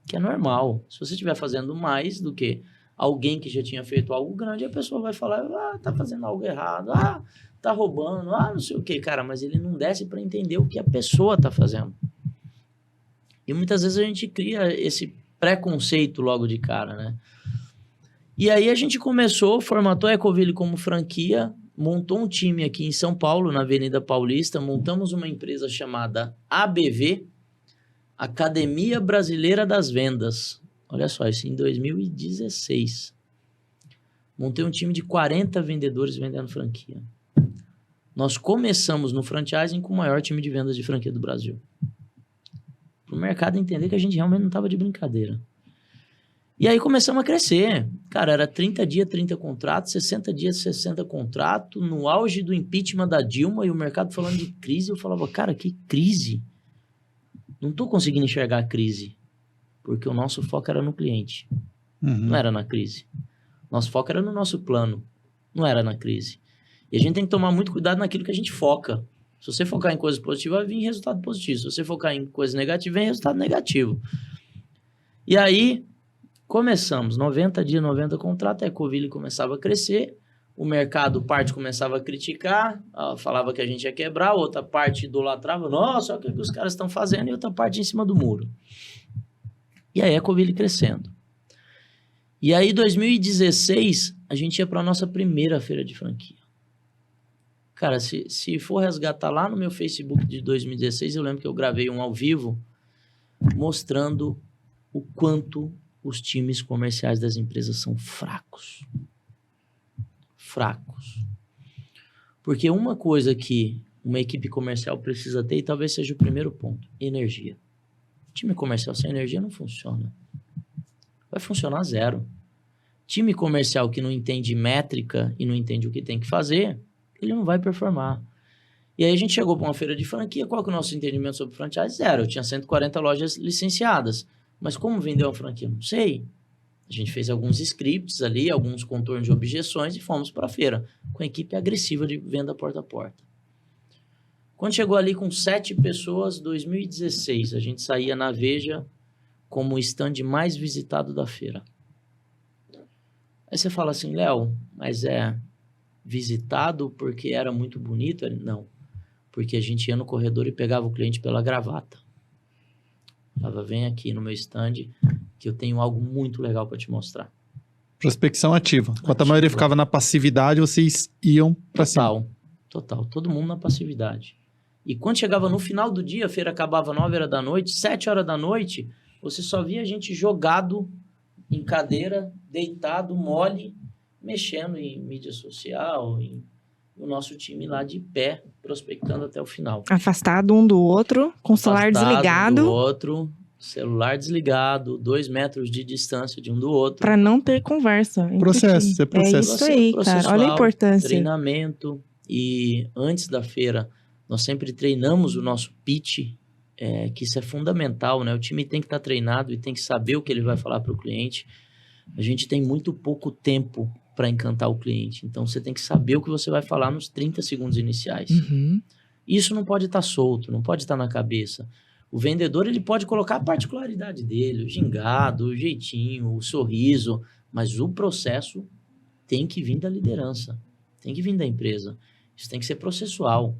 Que é normal. Se você estiver fazendo mais do que alguém que já tinha feito algo grande, a pessoa vai falar, tá fazendo algo errado, tá roubando, não sei o que, cara, mas ele não desce para entender o que a pessoa tá fazendo. E muitas vezes a gente cria esse preconceito logo de cara, né? E aí a gente começou, formatou a Ecoville como franquia, montou um time aqui em São Paulo, na Avenida Paulista, montamos uma empresa chamada ABV, Academia Brasileira das Vendas. Olha só, isso em 2016. Montei um time de 40 vendedores vendendo franquia. Nós começamos no franchising com o maior time de vendas de franquia do Brasil. Para o mercado entender que a gente realmente não estava de brincadeira. E aí começamos a crescer. Cara, era 30 dias, 30 contratos, 60 dias, 60 contratos. No auge do impeachment da Dilma e o mercado falando de crise, eu falava, cara, que crise? Não estou conseguindo enxergar a crise. Porque o nosso foco era no cliente. Não era na crise. Nosso foco era no nosso plano. Não era na crise. E a gente tem que tomar muito cuidado naquilo que a gente foca. Se você focar em coisas positivas, vai vir resultado positivo. Se você focar em coisas negativas, vem resultado negativo. E aí, começamos. 90 dias, 90 contratos, a Ecoville começava a crescer, o mercado, parte começava a criticar, falava que a gente ia quebrar, outra parte idolatrava, nossa, olha o que os caras estão fazendo, e outra parte em cima do muro. E aí a Ecoville crescendo. E aí, em 2016, a gente ia para a nossa primeira feira de franquia. Cara, se for resgatar lá no meu Facebook de 2016, eu lembro que eu gravei um ao vivo mostrando o quanto os times comerciais das empresas são fracos. Fracos. Porque uma coisa que uma equipe comercial precisa ter, e talvez seja o primeiro ponto, energia. Time comercial sem energia não funciona. Vai funcionar zero. Time comercial que não entende métrica e não entende o que tem que fazer, ele não vai performar. E aí a gente chegou para uma feira de franquia, qual que é o nosso entendimento sobre franchise? Zero. Eu tinha 140 lojas licenciadas. Mas como vender uma franquia? Não sei. A gente fez alguns scripts ali, alguns contornos de objeções e fomos para a feira, com a equipe agressiva de venda porta a porta. Quando chegou ali com 7 pessoas, 2016, a gente saía na Veja como o stand mais visitado da feira. Aí você fala assim, Léo, mas é visitado porque era muito bonito? Não, porque a gente ia no corredor e pegava o cliente pela gravata. Falava, vem aqui no meu stand que eu tenho algo muito legal para te mostrar. Prospecção ativa. Enquanto a maioria ficava na passividade, vocês iam para cima. Total. Todo mundo na passividade. E quando chegava no final do dia, a feira acabava 9 horas da noite, 7 horas da noite, você só via a gente jogado em cadeira, deitado, mole, mexendo em mídia social, o nosso time lá de pé, prospectando até o final. Afastado um do outro, com o celular desligado. Um do outro, celular desligado, 2 metros de distância de um do outro. Para não ter conversa. Processo. É isso aí, cara. Olha a importância. Treinamento. E antes da feira, nós sempre treinamos o nosso pitch, que isso é fundamental, né? O time tem que estar treinado e tem que saber o que ele vai falar para o cliente. A gente tem muito pouco tempo para encantar o cliente. Então, você tem que saber o que você vai falar nos 30 segundos iniciais. Isso não pode estar solto, não pode estar na cabeça. O vendedor, ele pode colocar a particularidade dele, o gingado, o jeitinho, o sorriso, mas o processo tem que vir da liderança, tem que vir da empresa. Isso tem que ser processual.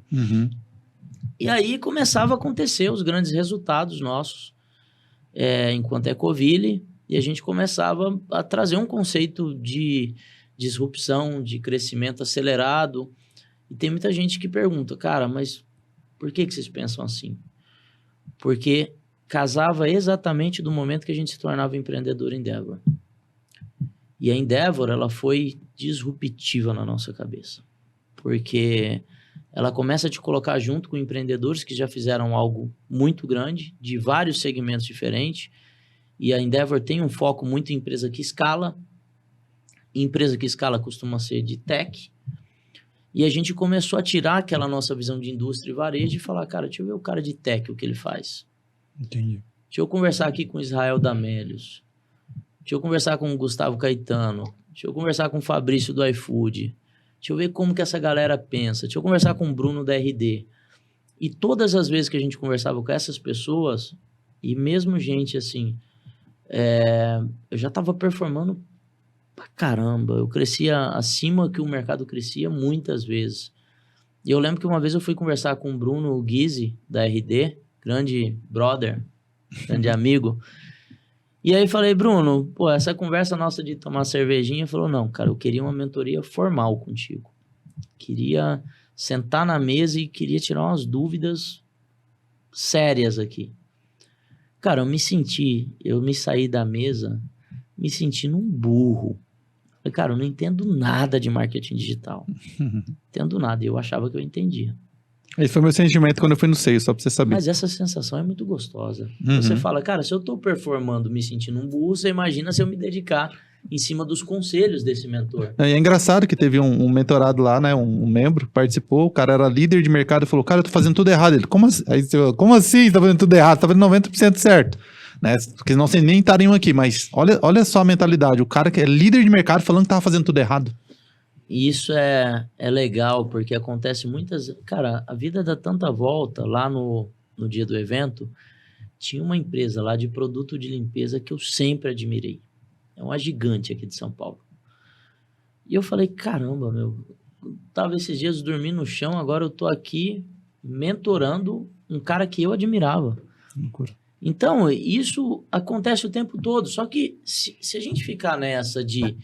E aí começava a acontecer os grandes resultados nossos, enquanto Ecoville, e a gente começava a trazer um conceito de disrupção, de crescimento acelerado. E tem muita gente que pergunta, cara, mas por que vocês pensam assim? Porque casava exatamente do momento que a gente se tornava empreendedor Endeavor. E a Endeavor, ela foi disruptiva na nossa cabeça. porque ela começa a te colocar junto com empreendedores que já fizeram algo muito grande, de vários segmentos diferentes, e a Endeavor tem um foco muito em empresa que escala. Empresa que escala costuma ser de tech. E a gente começou a tirar aquela nossa visão de indústria e varejo e falar, cara, deixa eu ver o cara de tech, o que ele faz. Entendi. Deixa eu conversar aqui com Israel Damélios. Deixa eu conversar com o Gustavo Caetano. Deixa eu conversar com o Fabrício do iFood. Deixa eu ver como que essa galera pensa. Deixa eu conversar com o Bruno da RD. E todas as vezes que a gente conversava com essas pessoas, e mesmo gente assim, eu já estava performando pra caramba. Eu crescia acima que o mercado crescia muitas vezes. E eu lembro que uma vez eu fui conversar com o Bruno Guizzi, da RD, grande brother, grande amigo. E aí falei, Bruno, pô, essa conversa nossa de tomar cervejinha, falou, não, cara, eu queria uma mentoria formal contigo. Queria sentar na mesa e queria tirar umas dúvidas sérias aqui. Cara, eu me saí da mesa me sentindo um burro. Falei, cara, eu não entendo nada de marketing digital. Entendo nada. E eu achava que eu entendia. Esse foi meu sentimento quando eu fui no Seio, só pra você saber. Mas essa sensação é muito gostosa. Você fala, cara, se eu tô performando me sentindo um burro, você imagina se eu me dedicar em cima dos conselhos desse mentor. É engraçado que teve um mentorado lá, né? Um membro participou, o cara era líder de mercado e falou, cara, eu tô fazendo tudo errado. Ele, como assim? Aí você falou, como assim? Você tá fazendo tudo errado? Você tá fazendo 90% certo. Né? Porque não sei nem estariam aqui, mas olha só a mentalidade. O cara que é líder de mercado falando que tava fazendo tudo errado. E isso é legal, porque acontece muitas... Cara, a vida dá tanta volta. Lá no dia do evento, tinha uma empresa lá de produto de limpeza que eu sempre admirei. É uma gigante aqui de São Paulo. E eu falei, caramba, meu... Tava esses dias dormindo no chão, agora eu tô aqui mentorando um cara que eu admirava. Então, isso acontece o tempo todo. Só que se a gente ficar nessa de...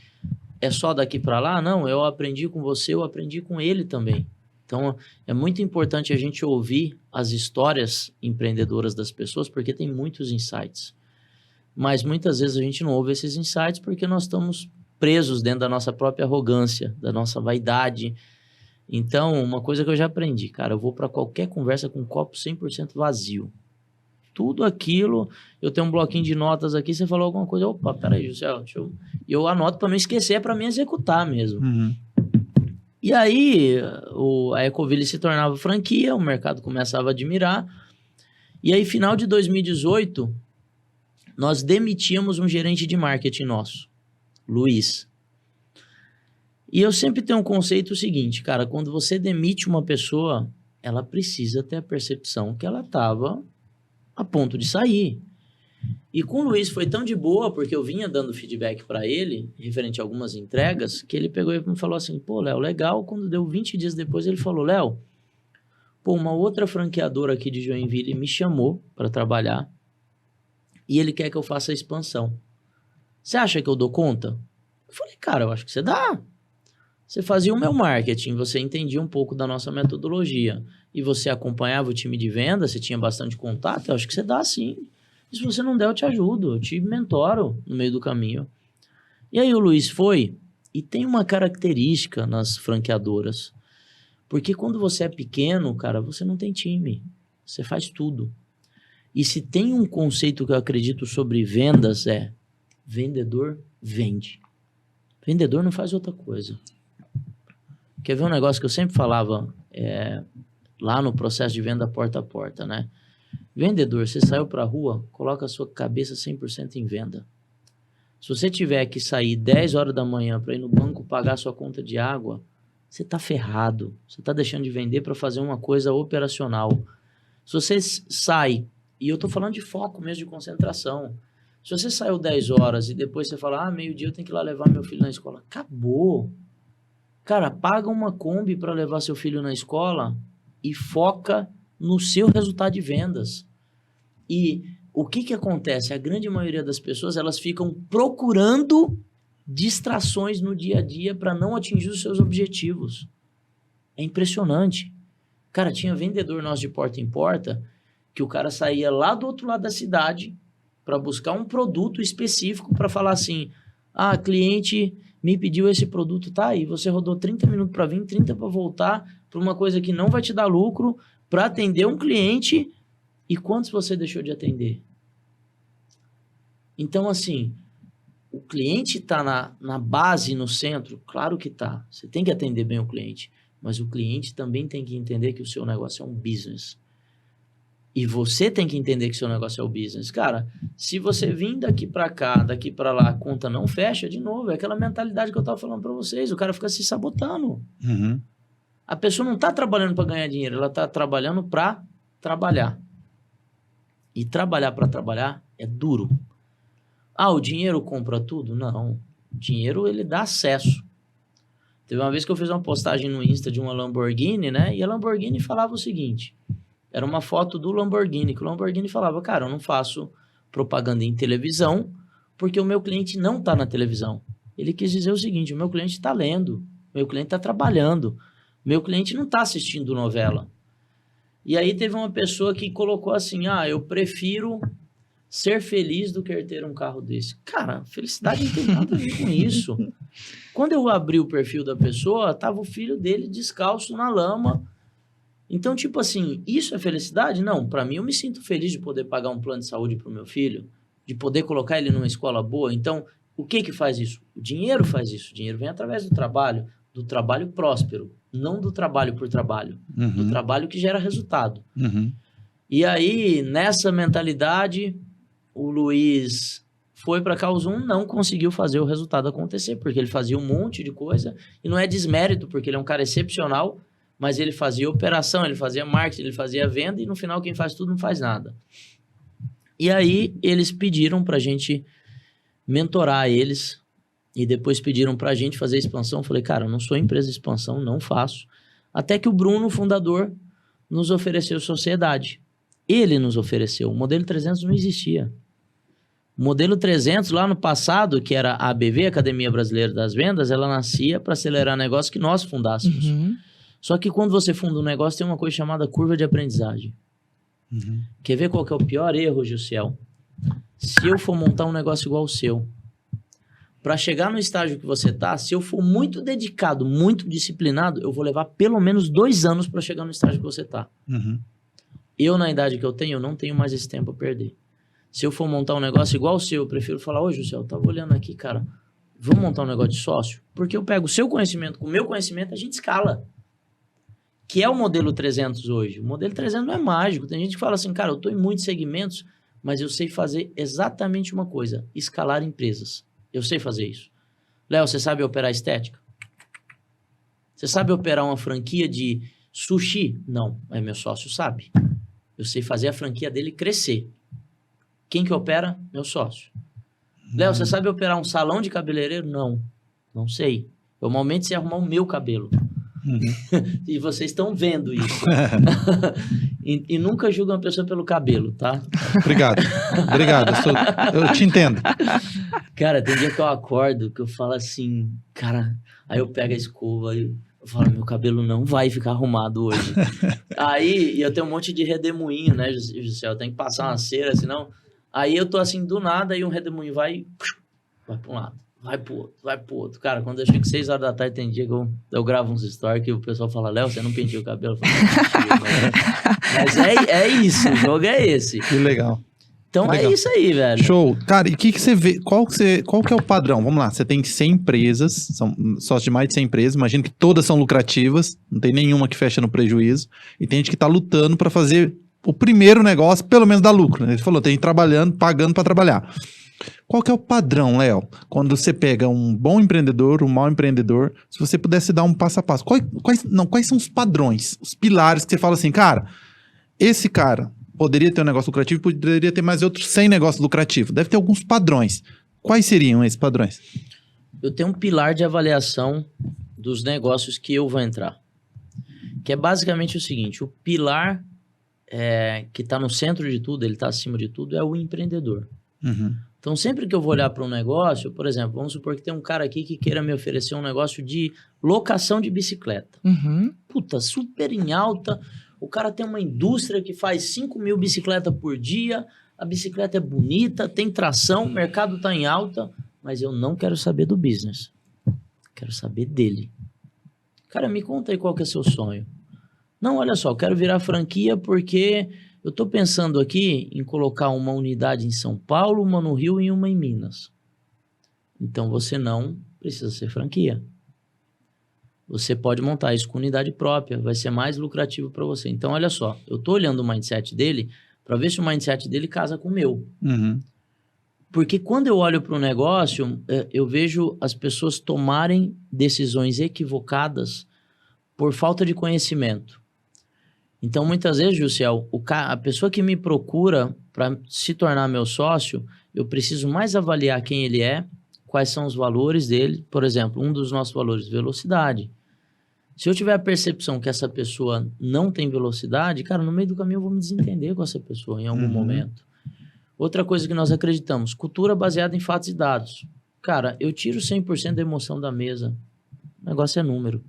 É só daqui para lá? Não, eu aprendi com você, eu aprendi com ele também. Então, é muito importante a gente ouvir as histórias empreendedoras das pessoas, porque tem muitos insights. Mas muitas vezes a gente não ouve esses insights porque nós estamos presos dentro da nossa própria arrogância, da nossa vaidade. Então, uma coisa que eu já aprendi, cara, eu vou para qualquer conversa com um copo 100% vazio. Tudo aquilo, eu tenho um bloquinho de notas aqui, você falou alguma coisa, opa, peraí, José, eu anoto para não esquecer, é para me executar mesmo. E aí, a Ecoville se tornava franquia, o mercado começava a admirar, e aí, final de 2018, nós demitíamos um gerente de marketing nosso, Luiz. E eu sempre tenho um conceito seguinte, cara, quando você demite uma pessoa, ela precisa ter a percepção que ela estava a ponto de sair. E com o Luiz foi tão de boa, porque eu vinha dando feedback para ele, referente a algumas entregas, que ele pegou e me falou assim, pô, Léo, legal. Quando deu 20 dias depois, ele falou, Léo, pô, uma outra franqueadora aqui de Joinville me chamou para trabalhar e ele quer que eu faça a expansão. Você acha que eu dou conta? Eu falei, cara, eu acho que você dá. Você fazia o meu marketing, você entendia um pouco da nossa metodologia e você acompanhava o time de venda, você tinha bastante contato, eu acho que você dá sim. E se você não der, eu te ajudo, eu te mentoro no meio do caminho. E aí o Luiz foi, e tem uma característica nas franqueadoras, porque quando você é pequeno, cara, você não tem time, você faz tudo. E se tem um conceito que eu acredito sobre vendas é, vendedor vende. Vendedor não faz outra coisa. Quer ver um negócio que eu sempre falava lá no processo de venda porta a porta, né? Vendedor, você saiu para a rua, coloca a sua cabeça 100% em venda. Se você tiver que sair 10 horas da manhã para ir no banco pagar sua conta de água, você está ferrado. Você está deixando de vender para fazer uma coisa operacional. Se você sai, e eu estou falando de foco mesmo, de concentração. Se você saiu 10 horas e depois você fala, meio-dia eu tenho que ir lá levar meu filho na escola. Acabou. Cara, paga uma Kombi para levar seu filho na escola e foca no seu resultado de vendas. E o que acontece? A grande maioria das pessoas, elas ficam procurando distrações no dia a dia para não atingir os seus objetivos. É impressionante. Cara, tinha vendedor nosso de porta em porta que o cara saía lá do outro lado da cidade para buscar um produto específico para falar assim, cliente me pediu esse produto, tá aí, você rodou 30 minutos para vir, 30 para voltar, para uma coisa que não vai te dar lucro, para atender um cliente, e quantos você deixou de atender? Então, assim, o cliente está na base, no centro? Claro que está. Você tem que atender bem o cliente. Mas o cliente também tem que entender que o seu negócio é um business. E você tem que entender que o seu negócio é o business. Cara, se você vir daqui para cá, daqui para lá, a conta não fecha, de novo, é aquela mentalidade que eu estava falando para vocês. O cara fica se sabotando. Uhum. A pessoa não está trabalhando para ganhar dinheiro, ela está trabalhando para trabalhar. E trabalhar para trabalhar é duro. Ah, o dinheiro compra tudo? Não. O dinheiro, ele dá acesso. Teve uma vez que eu fiz uma postagem no Insta de uma Lamborghini, né? E a Lamborghini falava o seguinte. Era uma foto do Lamborghini, que o Lamborghini falava, cara, eu não faço propaganda em televisão porque o meu cliente não está na televisão. Ele quis dizer o seguinte, o meu cliente está lendo, o meu cliente está trabalhando, o meu cliente não está assistindo novela. E aí teve uma pessoa que colocou assim, eu prefiro ser feliz do que ter um carro desse. Cara, felicidade não tem nada a ver com isso. Quando eu abri o perfil da pessoa, tava o filho dele descalço na lama. Então, tipo assim, isso é felicidade? Não, para mim eu me sinto feliz de poder pagar um plano de saúde pro meu filho, de poder colocar ele numa escola boa. Então, o que faz isso? O dinheiro faz isso. O dinheiro vem através do trabalho próspero, não do trabalho por trabalho, do trabalho que gera resultado. E aí, nessa mentalidade, o Luiz foi para Caos 1, não conseguiu fazer o resultado acontecer, porque ele fazia um monte de coisa, e não é desmérito, porque ele é um cara excepcional, mas ele fazia operação, ele fazia marketing, ele fazia venda, e no final quem faz tudo não faz nada. E aí eles pediram pra gente mentorar eles, e depois pediram pra gente fazer expansão. Eu falei, cara, eu não sou empresa de expansão, não faço. Até que o Bruno, o fundador, nos ofereceu sociedade. Ele nos ofereceu. O modelo 300 não existia. O modelo 300, lá no passado, que era a ABV, Academia Brasileira das Vendas, ela nascia para acelerar negócio que nós fundássemos. Só que quando você funda um negócio, tem uma coisa chamada curva de aprendizagem. Quer ver qual que é o pior erro, Gilciel? Se eu for montar um negócio igual o seu, para chegar no estágio que você tá, se eu for muito dedicado, muito disciplinado, eu vou levar pelo menos 2 anos para chegar no estágio que você tá. Eu, na idade que eu tenho, eu não tenho mais esse tempo a perder. Se eu for montar um negócio igual o seu, eu prefiro falar, ô, José, eu tava olhando aqui, cara, vamos montar um negócio de sócio? Porque eu pego o seu conhecimento com o meu conhecimento, a gente escala. Que é o modelo 300 hoje. O modelo 300 não é mágico. Tem gente que fala assim, cara, eu tô em muitos segmentos, mas eu sei fazer exatamente uma coisa, escalar empresas. Eu sei fazer isso. Léo, você sabe operar estética? Você sabe operar uma franquia de sushi? Não, mas meu sócio sabe. Eu sei fazer a franquia dele crescer. Quem que opera? Meu sócio. Léo, você sabe operar um salão de cabeleireiro? Não, não sei. Eu normalmente sei arrumar o meu cabelo. E vocês estão vendo isso. e nunca julga uma pessoa pelo cabelo, tá? Obrigado. Eu te entendo. Cara, tem dia que eu acordo que eu falo assim, cara, aí eu pego a escova e eu falo, meu cabelo não vai ficar arrumado hoje. Aí eu tenho um monte de redemoinho, né, José? Eu tenho que passar uma cera, senão... Aí eu tô assim, do nada, e um redemoinho vai pra um lado, vai pro outro. Cara, quando eu chego 6 horas da tarde, tem dia que eu gravo uns stories que o pessoal fala, Léo, você não penteou o cabelo? Eu falo, mas é isso, o jogo é esse. Que legal. Então legal. É isso aí, velho. Show. Cara, e o que você vê? Qual que é o padrão? Vamos lá, você tem 100 empresas, são sócios de mais de 100 empresas, imagino que todas são lucrativas, não tem nenhuma que fecha no prejuízo, e tem gente que tá lutando para fazer o primeiro negócio, pelo menos dar lucro, né? Ele falou, tem gente trabalhando, pagando para trabalhar. Qual que é o padrão, Léo? Quando você pega um bom empreendedor, um mau empreendedor, se você pudesse dar um passo a passo, quais são os padrões, os pilares que você fala assim, cara, esse cara poderia ter um negócio lucrativo, poderia ter mais outros 100 negócios lucrativos. Deve ter alguns padrões. Quais seriam esses padrões? Eu tenho um pilar de avaliação dos negócios que eu vou entrar, que é basicamente o seguinte, o pilar que está no centro de tudo, ele está acima de tudo, é o empreendedor. Então, sempre que eu vou olhar para um negócio, por exemplo, vamos supor que tem um cara aqui que queira me oferecer um negócio de locação de bicicleta. Puta, super em alta, o cara tem uma indústria que faz 5.000 bicicletas por dia, a bicicleta é bonita, tem tração, o mercado está em alta, mas eu não quero saber do business. Quero saber dele. Cara, me conta aí qual que é seu sonho. Não, olha só, eu quero virar franquia porque eu tô pensando aqui em colocar uma unidade em São Paulo, uma no Rio e uma em Minas. Então você não precisa ser franquia. Você pode montar isso com unidade própria, vai ser mais lucrativo para você. Então, olha só, eu tô olhando o mindset dele para ver se o mindset dele casa com o meu. Uhum. Porque quando eu olho para o negócio, eu vejo as pessoas tomarem decisões equivocadas por falta de conhecimento. Então, muitas vezes, Jussiel, a pessoa que me procura para se tornar meu sócio, eu preciso mais avaliar quem ele é, quais são os valores dele. Por exemplo, um dos nossos valores, velocidade. Se eu tiver a percepção que essa pessoa não tem velocidade, cara, no meio do caminho eu vou me desentender com essa pessoa em algum momento. Outra coisa que nós acreditamos, cultura baseada em fatos e dados. Cara, eu tiro 100% da emoção da mesa. O negócio é número.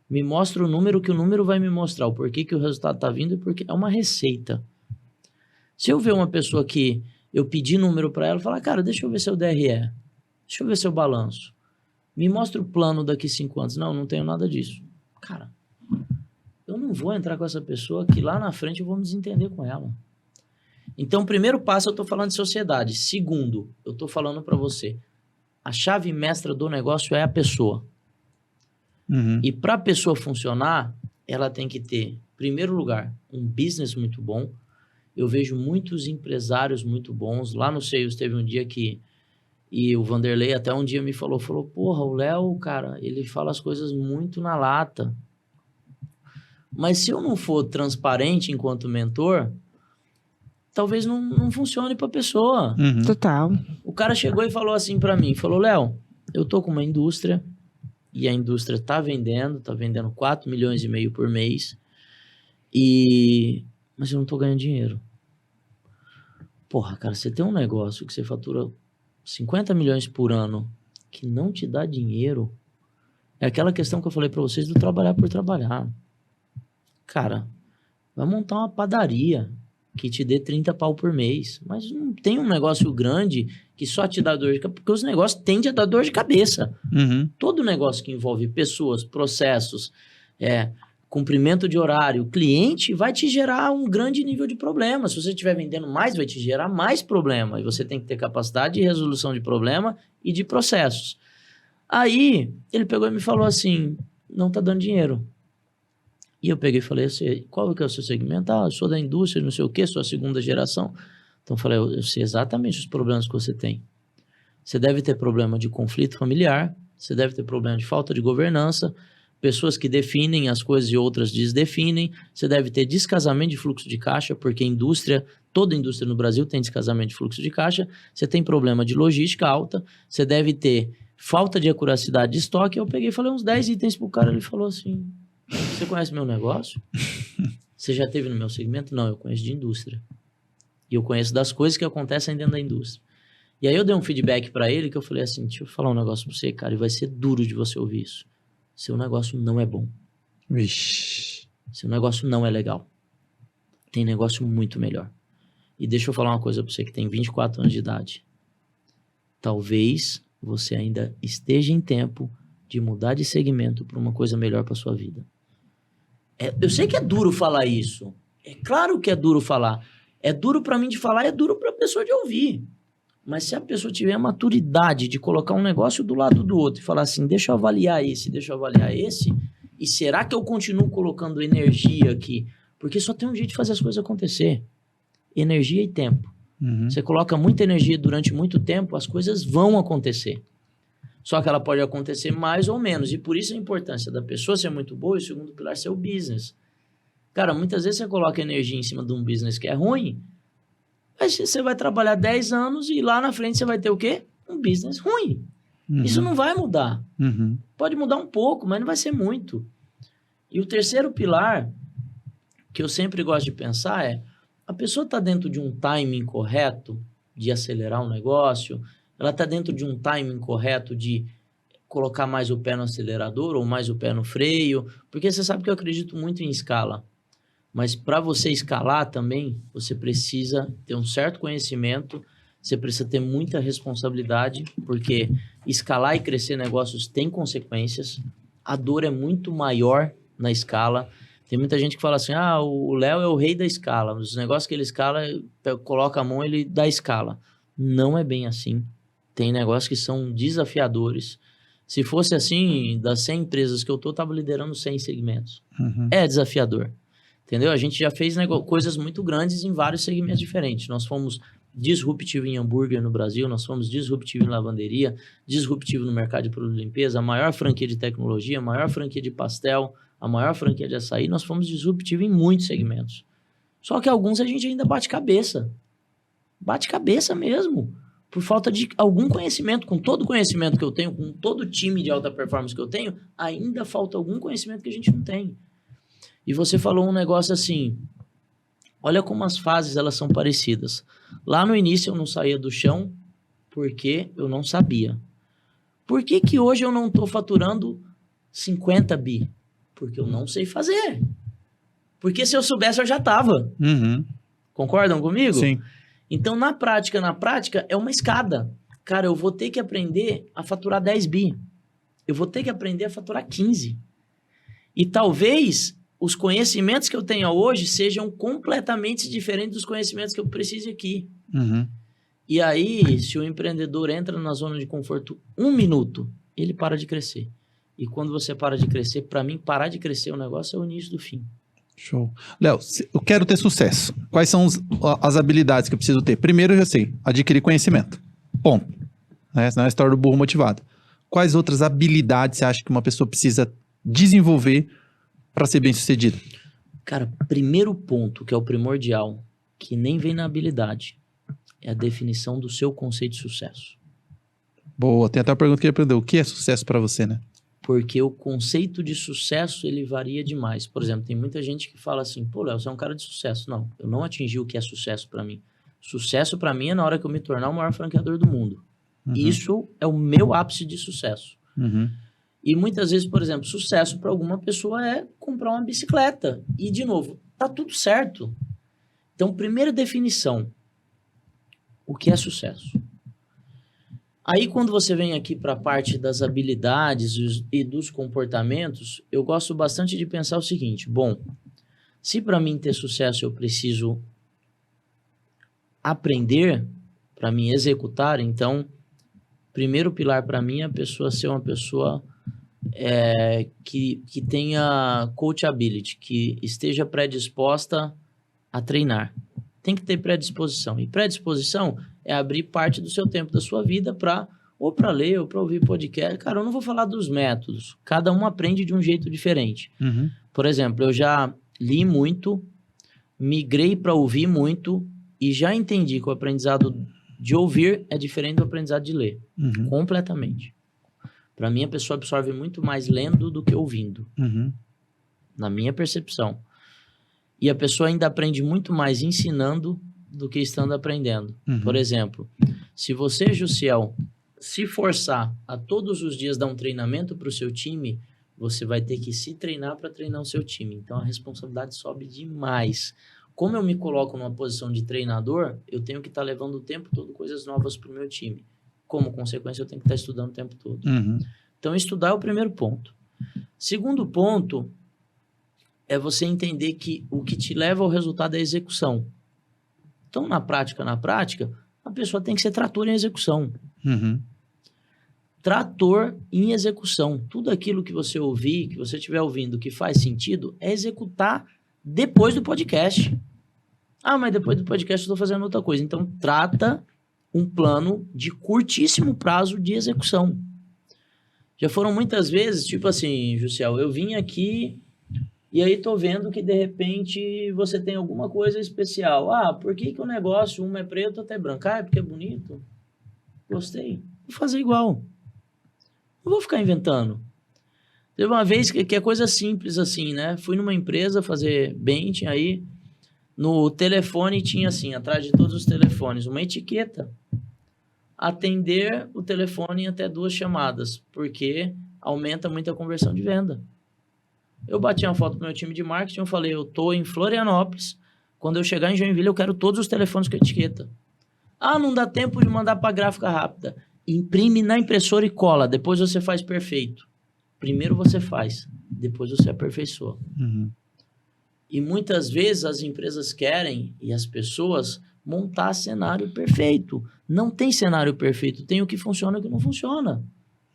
Me mostra o número que o número vai me mostrar. O porquê que o resultado está vindo e porque é uma receita. Se eu ver uma pessoa que eu pedi número para ela, falar, cara, deixa eu ver seu DRE. Deixa eu ver seu balanço. Me mostra o plano daqui 5 anos. Não tenho nada disso. Cara, eu não vou entrar com essa pessoa que lá na frente eu vou me desentender com ela. Então, primeiro passo, eu estou falando de sociedade. Segundo, eu estou falando para você, a chave mestra do negócio é a pessoa. Uhum. E para a pessoa funcionar, ela tem que ter, em primeiro lugar, um business muito bom. Eu vejo muitos empresários muito bons. Lá no Seios teve um dia que... E o Vanderlei até um dia me falou, porra, o Léo, cara, ele fala as coisas muito na lata. Mas se eu não for transparente enquanto mentor, talvez não funcione para a pessoa. Uhum. Total. O cara chegou e falou assim para mim, Léo, eu tô com uma indústria e a indústria tá vendendo 4,5 milhões por mês, mas eu não tô ganhando dinheiro. Porra, cara, você tem um negócio que você fatura 50 milhões por ano que não te dá dinheiro, é aquela questão que eu falei para vocês do trabalhar por trabalhar. Cara, vai montar uma padaria que te dê 30 pau por mês, mas não tem um negócio grande que só te dá dor de cabeça, porque os negócios tendem a dar dor de cabeça. Uhum. Todo negócio que envolve pessoas, processos, cumprimento de horário, cliente, vai te gerar um grande nível de problema. Se você estiver vendendo mais, vai te gerar mais problema. E você tem que ter capacidade de resolução de problema e de processos. Aí, ele pegou e me falou assim, não tá dando dinheiro. E eu peguei e falei assim, qual que é o seu segmento? Eu sou da indústria, não sei o quê, sou a 2ª geração. Então eu falei, eu sei exatamente os problemas que você tem. Você deve ter problema de conflito familiar, você deve ter problema de falta de governança, pessoas que definem as coisas e outras desdefinem, você deve ter descasamento de fluxo de caixa, porque toda indústria no Brasil tem descasamento de fluxo de caixa, você tem problema de logística alta, você deve ter falta de acuracidade de estoque. Eu peguei e falei uns 10 itens pro cara, ele falou assim, você conhece meu negócio? Você já teve no meu segmento? Não, eu conheço de indústria. E eu conheço das coisas que acontecem dentro da indústria. E aí eu dei um feedback para ele que eu falei assim, deixa eu falar um negócio pra você, cara, e vai ser duro de você ouvir isso. Seu negócio não é bom. Vixe. Seu negócio não é legal. Tem negócio muito melhor. E deixa eu falar uma coisa pra você que tem 24 anos de idade. Talvez você ainda esteja em tempo de mudar de segmento para uma coisa melhor para sua vida. Eu sei que é duro falar isso. É claro que é duro falar. É duro para mim de falar, é duro para a pessoa de ouvir. Mas se a pessoa tiver a maturidade de colocar um negócio do lado do outro e falar assim, deixa eu avaliar esse, e será que eu continuo colocando energia aqui? Porque só tem um jeito de fazer as coisas acontecer. Energia e tempo. Uhum. Você coloca muita energia durante muito tempo, as coisas vão acontecer. Só que ela pode acontecer mais ou menos. E por isso a importância da pessoa ser muito boa e o segundo pilar ser o business. Cara, muitas vezes você coloca energia em cima de um business que é ruim, mas você vai trabalhar 10 anos e lá na frente você vai ter o quê? Um business ruim. Uhum. Isso não vai mudar. Uhum. Pode mudar um pouco, mas não vai ser muito. E o terceiro pilar, que eu sempre gosto de pensar é, a pessoa está dentro de um timing correto de acelerar um negócio, ela está dentro de um timing correto de colocar mais o pé no acelerador ou mais o pé no freio, porque você sabe que eu acredito muito em escala. Mas para você escalar também, você precisa ter um certo conhecimento, você precisa ter muita responsabilidade, porque escalar e crescer negócios tem consequências. A dor é muito maior na escala. Tem muita gente que fala assim, o Léo é o rei da escala. Os negócios que ele escala, coloca a mão, ele dá escala. Não é bem assim. Tem negócios que são desafiadores. Se fosse assim, das 100 empresas que eu estava liderando 100 segmentos. Uhum. É desafiador. Entendeu? A gente já fez coisas muito grandes em vários segmentos diferentes. Nós fomos disruptivo em hambúrguer no Brasil, nós fomos disruptivo em lavanderia, disruptivo no mercado de produto de limpeza, a maior franquia de tecnologia, a maior franquia de pastel, a maior franquia de açaí, nós fomos disruptivo em muitos segmentos. Só que alguns a gente ainda bate cabeça. Bate cabeça mesmo. Por falta de algum conhecimento, com todo o conhecimento que eu tenho, com todo o time de alta performance que eu tenho, ainda falta algum conhecimento que a gente não tem. E você falou um negócio assim, olha como as fases elas são parecidas. Lá no início eu não saía do chão porque eu não sabia. Por que que hoje eu não estou faturando 50 bi? Porque eu não sei fazer. Porque se eu soubesse eu já estava. Uhum. Concordam comigo? Sim. Então, na prática, é uma escada. Cara, eu vou ter que aprender a faturar 10 bi. Eu vou ter que aprender a faturar 15. E talvez os conhecimentos que eu tenha hoje sejam completamente diferentes dos conhecimentos que eu preciso aqui. Uhum. E aí, se o empreendedor entra na zona de conforto 1 minuto, ele para de crescer. E quando você para de crescer, para mim, parar de crescer o negócio é o início do fim. Show. Léo, eu quero ter sucesso. Quais são as habilidades que eu preciso ter? Primeiro, eu já sei, adquirir conhecimento. Ponto. Essa não é a história do burro motivado. Quais outras habilidades você acha que uma pessoa precisa desenvolver para ser bem sucedido? Cara, primeiro ponto, que é o primordial, que nem vem na habilidade, é a definição do seu conceito de sucesso. Boa, tem até uma pergunta que ele aprendeu. O que é sucesso para você, né? Porque o conceito de sucesso, ele varia demais. Por exemplo, tem muita gente que fala assim, pô, Léo, você é um cara de sucesso. Não, eu não atingi o que é sucesso para mim. Sucesso para mim é na hora que eu me tornar o maior franqueador do mundo. Uhum. Isso é o meu ápice de sucesso. Uhum. E muitas vezes, por exemplo, sucesso para alguma pessoa é comprar uma bicicleta. E, de novo, tá tudo certo. Então, primeira definição, o que é sucesso? Aí, quando você vem aqui para a parte das habilidades e dos comportamentos, eu gosto bastante de pensar o seguinte, bom, se para mim ter sucesso eu preciso aprender, para mim executar, então, primeiro pilar para mim é a pessoa ser uma pessoa que tenha coachability, que esteja predisposta a treinar. Tem que ter predisposição. E predisposição é abrir parte do seu tempo da sua vida para ler ou para ouvir podcast. Cara, eu não vou falar dos métodos. Cada um aprende de um jeito diferente. Uhum. Por exemplo, eu já li muito, migrei para ouvir muito e já entendi que o aprendizado de ouvir é diferente do aprendizado de ler. Uhum. Completamente. Para mim, a pessoa absorve muito mais lendo do que ouvindo. Uhum. Na minha percepção. E a pessoa ainda aprende muito mais ensinando do que estando aprendendo. Uhum. Por exemplo, se você, Jussiel, se forçar a todos os dias dar um treinamento para o seu time, você vai ter que se treinar para treinar o seu time. Então, a responsabilidade sobe demais. Como eu me coloco numa posição de treinador, eu tenho que estar levando o tempo todo coisas novas para o meu time. Como consequência, eu tenho que estar estudando o tempo todo. Uhum. Então, estudar é o primeiro ponto. Segundo ponto é você entender que o que te leva ao resultado é a execução. Então, na prática, a pessoa tem que ser trator em execução. Uhum. Trator em execução. Tudo aquilo que você ouvir, que você estiver ouvindo, que faz sentido, é executar depois do podcast. Ah, mas depois do podcast eu estou fazendo outra coisa. Então, trata um plano de curtíssimo prazo de execução. Já foram muitas vezes, tipo assim, Jussiel, eu vim aqui e aí tô vendo que de repente você tem alguma coisa especial. Ah, por que o negócio, uma é preto, outra é branca? Ah, é porque é bonito. Gostei. Vou fazer igual. Não vou ficar inventando. Teve uma vez que é coisa simples assim, né? Fui numa empresa fazer bench, aí no telefone tinha assim, atrás de todos os telefones, uma etiqueta. Atender o telefone em até 2 chamadas, porque aumenta muito a conversão de venda. Eu bati uma foto pro meu time de marketing, eu falei, eu tô em Florianópolis, quando eu chegar em Joinville eu quero todos os telefones com etiqueta. Ah, não dá tempo de mandar para gráfica rápida. Imprime na impressora e cola, depois você faz perfeito. Primeiro você faz, depois você aperfeiçoa. Uhum. E muitas vezes as empresas querem, e as pessoas, montar cenário perfeito. Não tem cenário perfeito, tem o que funciona e o que não funciona.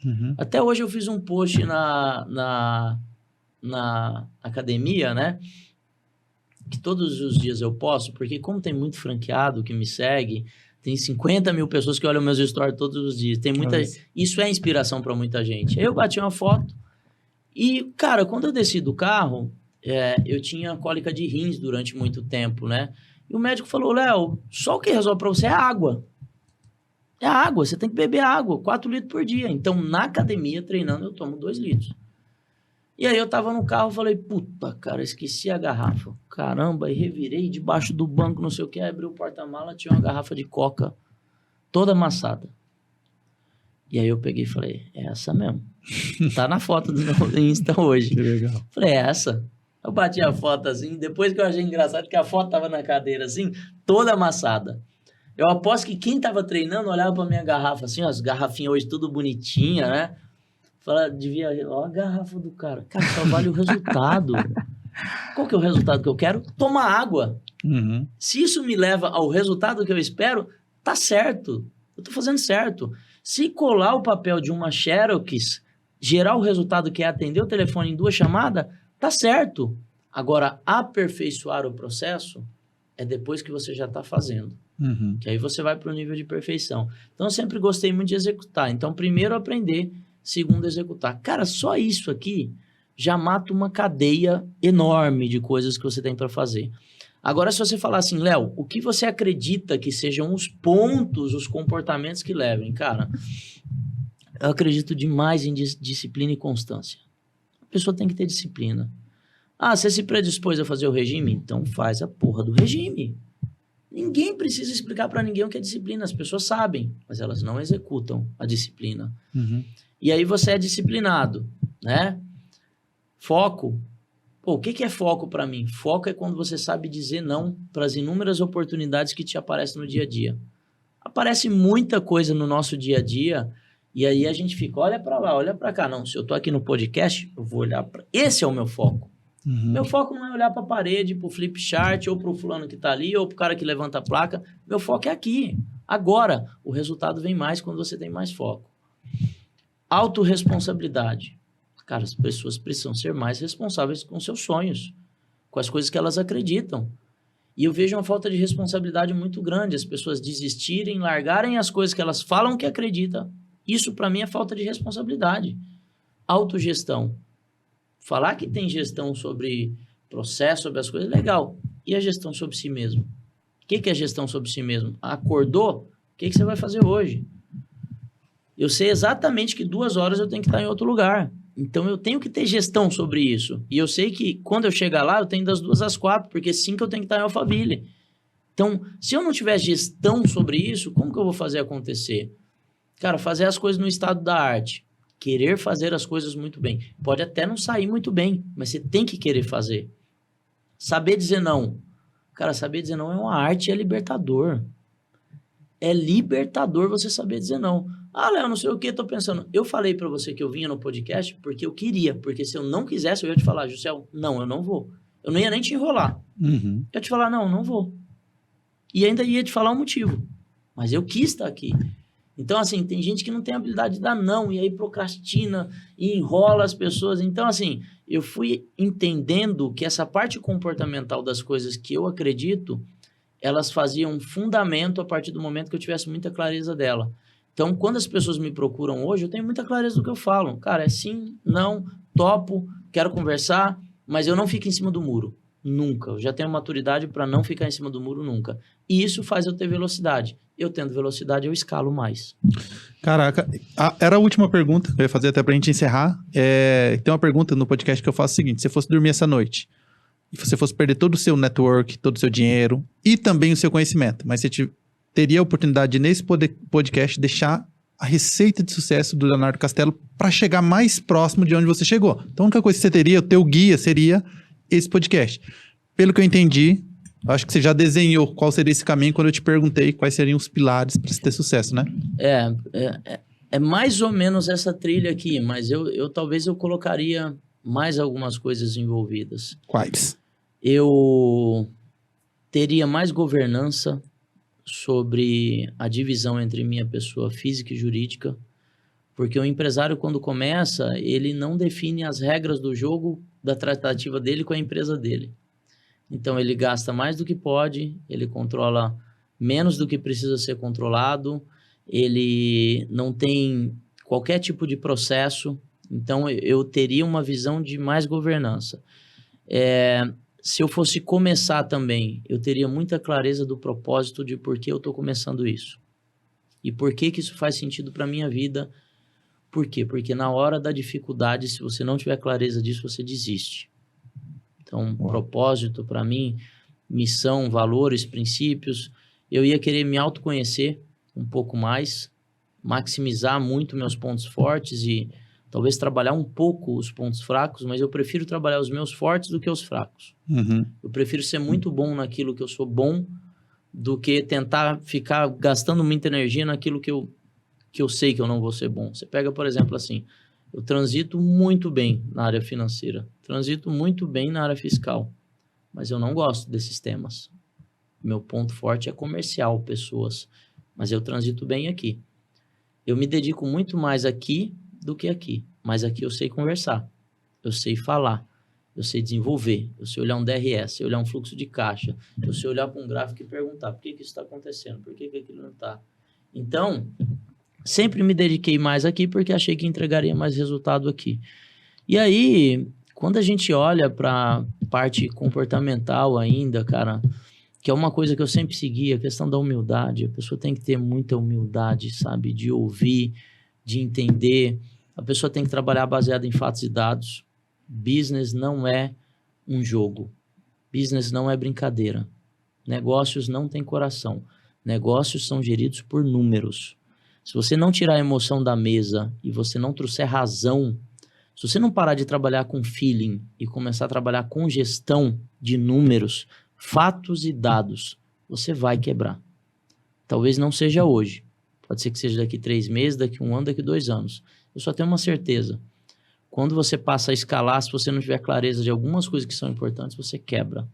Uhum. Até hoje eu fiz um post na academia, né? Que todos os dias eu posto, porque como tem muito franqueado que me segue, tem 50 mil pessoas que olham meus stories todos os dias. Tem muita... Isso é inspiração para muita gente. Aí eu bati uma foto e, cara, quando eu desci do carro, eu tinha cólica de rins durante muito tempo, né? E o médico falou, Léo, só o que resolve para você é água. É água, você tem que beber água, 4 litros por dia. Então, na academia, treinando, eu tomo 2 litros. E aí eu tava no carro, falei, puta, cara, esqueci a garrafa. Caramba, aí revirei debaixo do banco, não sei o que, abri o porta-mala, tinha uma garrafa de coca toda amassada. E aí eu peguei e falei, é essa mesmo. Tá na foto do meu Insta hoje. Que legal. Falei, é essa. Eu bati a foto assim, depois que eu achei engraçado que a foto tava na cadeira assim, toda amassada. Eu aposto que quem tava treinando olhava pra minha garrafa assim, ó, as garrafinhas hoje tudo bonitinha, né? Fala, devia... Ó a garrafa do cara. Cara, só vale o resultado. Qual que é o resultado que eu quero? Tomar água. Uhum. Se isso me leva ao resultado que eu espero, tá certo. Eu tô fazendo certo. Se colar o papel de uma Xerox, gerar o resultado que é atender o telefone em 2 chamadas, tá certo. Agora, aperfeiçoar o processo é depois que você já tá fazendo. Uhum. Que aí você vai para o nível de perfeição. Então, eu sempre gostei muito de executar. Então, primeiro aprender, segundo executar. Cara, só isso aqui já mata uma cadeia enorme de coisas que você tem para fazer. Agora, se você falar assim, Léo, o que você acredita que sejam os pontos, os comportamentos que levem? Cara, eu acredito demais em disciplina e constância. A pessoa tem que ter disciplina. Ah, você se predispôs a fazer o regime? Então faz a porra do regime. Ninguém precisa explicar para ninguém o que é disciplina. As pessoas sabem, mas elas não executam a disciplina. Uhum. E aí você é disciplinado, né? Foco. Pô, o que é foco para mim? Foco é quando você sabe dizer não para as inúmeras oportunidades que te aparecem no dia a dia. Aparece muita coisa no nosso dia a dia e aí a gente fica, olha para lá, olha para cá. Não, se eu tô aqui no podcast, eu vou olhar para... Esse é o meu foco. Uhum. Meu foco não é olhar para a parede, para o flip chart, ou para o fulano que está ali, ou para o cara que levanta a placa. Meu foco é aqui, agora. O resultado vem mais quando você tem mais foco. Autorresponsabilidade. Cara, as pessoas precisam ser mais responsáveis com seus sonhos, com as coisas que elas acreditam. E eu vejo uma falta de responsabilidade muito grande. As pessoas desistirem, largarem as coisas que elas falam que acreditam. Isso, para mim, é falta de responsabilidade. Autogestão. Falar que tem gestão sobre processo, sobre as coisas, legal. E a gestão sobre si mesmo? O que é gestão sobre si mesmo? Acordou? O que você vai fazer hoje? Eu sei exatamente que 2 horas eu tenho que estar em outro lugar. Então, eu tenho que ter gestão sobre isso. E eu sei que quando eu chegar lá, eu tenho das 2 às 4, porque 5 eu tenho que estar em Alphaville. Então, se eu não tiver gestão sobre isso, como que eu vou fazer acontecer? Cara, fazer as coisas no estado da arte. Querer fazer as coisas muito bem. Pode até não sair muito bem, mas você tem que querer fazer. Saber dizer não. Cara, saber dizer não é uma arte e é libertador. É libertador você saber dizer não. Ah, Léo, não sei o que, tô pensando. Eu falei pra você que eu vinha no podcast porque eu queria. Porque se eu não quisesse, eu ia te falar, Juscel, não, eu não vou. Eu não ia nem te enrolar. Uhum. Eu ia te falar, não, eu não vou. E ainda ia te falar um motivo. Mas eu quis estar aqui. Então, assim, tem gente que não tem habilidade de dar não, e aí procrastina e enrola as pessoas. Então, assim, eu fui entendendo que essa parte comportamental das coisas que eu acredito, elas faziam um fundamento a partir do momento que eu tivesse muita clareza dela. Então, quando as pessoas me procuram hoje, eu tenho muita clareza do que eu falo. Cara, é sim, não, topo, quero conversar, mas eu não fico em cima do muro. Nunca. Eu já tenho maturidade para não ficar em cima do muro nunca. E isso faz eu ter velocidade. Eu tendo velocidade, eu escalo mais. Caraca, era a última pergunta que eu ia fazer até pra gente encerrar. Tem uma pergunta no podcast que eu faço o seguinte: se você fosse dormir essa noite e você fosse perder todo o seu network, todo o seu dinheiro e também o seu conhecimento, mas você teria a oportunidade de, nesse podcast, deixar a receita de sucesso do Leonardo Castelo para chegar mais próximo de onde você chegou. Então, a única coisa que você teria, o teu guia seria esse podcast. Pelo que eu entendi, Eu acho que você já desenhou qual seria esse caminho quando eu te perguntei quais seriam os pilares para ter sucesso, né? É mais ou menos essa trilha aqui, mas talvez eu colocaria mais algumas coisas envolvidas. Quais? Eu teria mais governança sobre a divisão entre minha pessoa física e jurídica, porque o empresário, quando começa, ele não define as regras do jogo da tratativa dele com a empresa dele. Então, ele gasta mais do que pode, ele controla menos do que precisa ser controlado, ele não tem qualquer tipo de processo. Então, eu teria uma visão de mais governança. Se eu fosse começar também, eu teria muita clareza do propósito de por que eu estou começando isso. E por que isso faz sentido para a minha vida. Por quê? Porque na hora da dificuldade, se você não tiver clareza disso, você desiste. Então, propósito para mim, missão, valores, princípios, eu ia querer me autoconhecer um pouco mais, maximizar muito meus pontos fortes e talvez trabalhar um pouco os pontos fracos, mas eu prefiro trabalhar os meus fortes do que os fracos. Uhum. Eu prefiro ser muito bom naquilo que eu sou bom do que tentar ficar gastando muita energia naquilo que eu sei que eu não vou ser bom. Você pega, por exemplo, assim, eu transito muito bem na área financeira, transito muito bem na área fiscal, mas eu não gosto desses temas. Meu ponto forte é comercial, pessoas, mas eu transito bem aqui. Eu me dedico muito mais aqui do que aqui, mas aqui eu sei conversar, eu sei falar, eu sei desenvolver, eu sei olhar um DRS, eu olhar um fluxo de caixa, eu sei olhar para um gráfico e perguntar por que isso está acontecendo, por que aquilo não está. Então, sempre me dediquei mais aqui porque achei que entregaria mais resultado aqui. E aí, quando a gente olha para a parte comportamental ainda, cara, que é uma coisa que eu sempre segui, a questão da humildade, a pessoa tem que ter muita humildade, sabe, de ouvir, de entender, a pessoa tem que trabalhar baseado em fatos e dados. Business não é um jogo, business não é brincadeira, negócios não têm coração, negócios são geridos por números. Se você não tirar a emoção da mesa e você não trouxer razão, se você não parar de trabalhar com feeling e começar a trabalhar com gestão de números, fatos e dados, você vai quebrar. Talvez não seja hoje. Pode ser que seja daqui 3 meses, daqui 1 ano, daqui 2 anos. Eu só tenho uma certeza. Quando você passa a escalar, se você não tiver clareza de algumas coisas que são importantes, você quebra.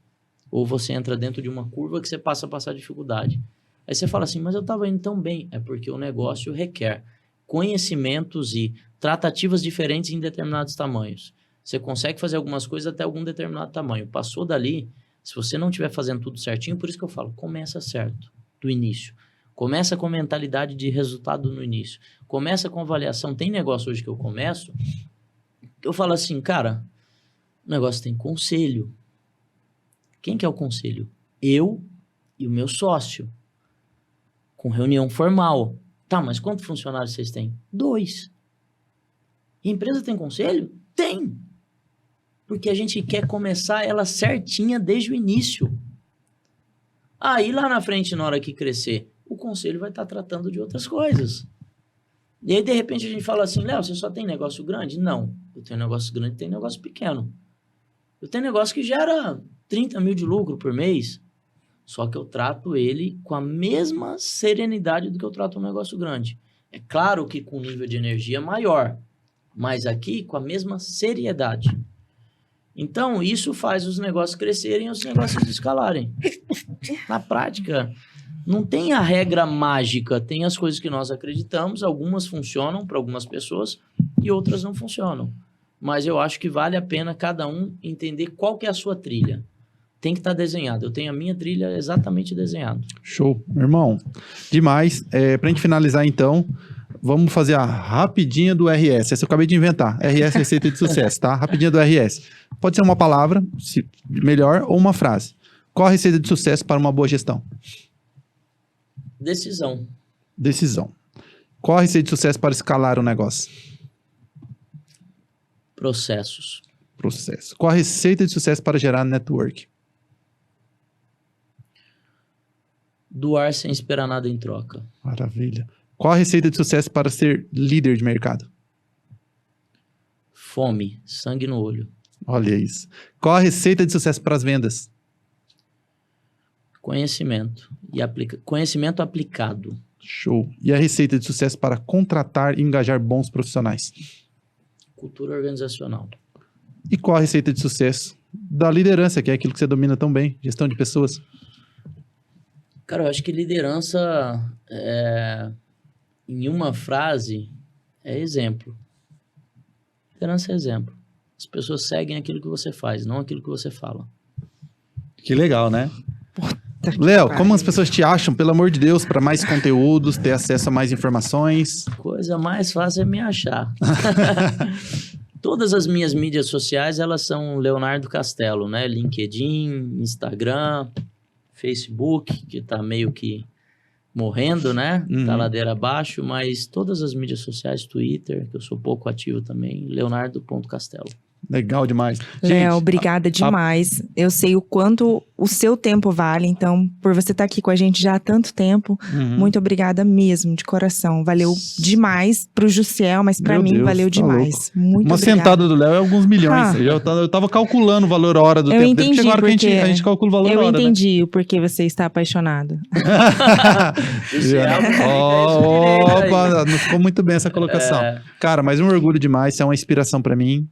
Ou você entra dentro de uma curva que você passa a passar dificuldade. Aí você fala assim, mas eu estava indo tão bem. É porque o negócio requer conhecimentos e tratativas diferentes em determinados tamanhos. Você consegue fazer algumas coisas até algum determinado tamanho. Passou dali, se você não estiver fazendo tudo certinho, por isso que eu falo, começa certo, do início. Começa com mentalidade de resultado no início. Começa com avaliação. Tem negócio hoje que eu começo, eu falo assim, cara, o negócio tem conselho. Quem que é o conselho? Eu e o meu sócio. Com reunião formal. Tá, mas quantos funcionários vocês têm? 2. E a empresa tem conselho? Tem. Porque a gente quer começar ela certinha desde o início. Aí lá na frente, na hora que crescer, o conselho vai estar tratando de outras coisas. E aí, de repente, a gente fala assim, Léo, você só tem negócio grande? Não. Eu tenho negócio grande e tenho negócio pequeno. Eu tenho negócio que gera 30 mil de lucro por mês. Só que eu trato ele com a mesma serenidade do que eu trato um negócio grande. É claro que com nível de energia maior, mas aqui com a mesma seriedade. Então, isso faz os negócios crescerem e os negócios escalarem. Na prática, não tem a regra mágica, tem as coisas que nós acreditamos, algumas funcionam para algumas pessoas e outras não funcionam. Mas eu acho que vale a pena cada um entender qual que é a sua trilha. Tem que estar desenhado. Eu tenho a minha trilha exatamente desenhada. Show. Meu irmão, demais. Pra gente finalizar, então, vamos fazer a rapidinha do RS. Essa eu acabei de inventar. RS, receita de sucesso, tá? Rapidinha do RS. Pode ser uma palavra, se melhor, ou uma frase. Qual a receita de sucesso para uma boa gestão? Decisão. Decisão. Qual a receita de sucesso para escalar um negócio? Processos. Processo. Qual a receita de sucesso para gerar network? Doar sem esperar nada em troca. Maravilha. Qual a receita de sucesso para ser líder de mercado? Fome, sangue no olho. Olha isso. Qual a receita de sucesso para as vendas? Conhecimento. Conhecimento aplicado. Show. E a receita de sucesso para contratar e engajar bons profissionais? Cultura organizacional. E qual a receita de sucesso da liderança, que é aquilo que você domina tão bem, gestão de pessoas? Cara, eu acho que liderança, em uma frase, é exemplo. Liderança é exemplo. As pessoas seguem aquilo que você faz, não aquilo que você fala. Que legal, né? Puta que Léo, pariu. como as pessoas te acham, pelo amor de Deus, para mais conteúdos, ter acesso a mais informações? Coisa mais fácil é me achar. Todas as minhas mídias sociais, elas são Leonardo Castelo, né? LinkedIn, Instagram, Facebook, que tá meio que morrendo, né? Tá ladeira abaixo, mas todas as mídias sociais, Twitter, que eu sou pouco ativo também, Leonardo.Castelo. Legal demais. Léo, Gente, obrigada demais. Eu sei o quanto o seu tempo vale, então, por você estar aqui com a gente já há tanto tempo, muito obrigada mesmo, de coração. Valeu demais pro Jussiel, mas pra Meu mim Deus, valeu tá demais. Muito uma obrigada. sentada do Léo é alguns milhões. Ah. Eu tava calculando o valor hora do Eu tempo dele. entendi, Chegou a hora que porque a gente calcula o valor Eu hora, né? entendi o porquê você está apaixonado. Opa, não ficou muito bem essa colocação. Cara, mas um orgulho demais, você é uma inspiração pra mim.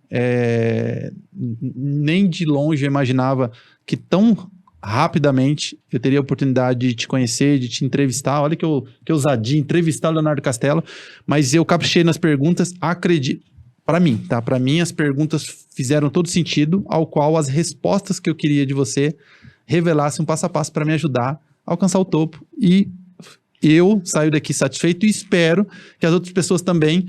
Nem de longe eu imaginava que tão rapidamente eu teria a oportunidade de te conhecer, de te entrevistar. Olha que ousadia, entrevistar o Leonardo Castelo. Mas eu caprichei nas perguntas, acredito. Pra mim, tá? Pra mim, as perguntas fizeram todo sentido, ao qual as respostas que eu queria de você revelassem um passo a passo para me ajudar a alcançar o topo. E eu saio daqui satisfeito e espero que as outras pessoas também.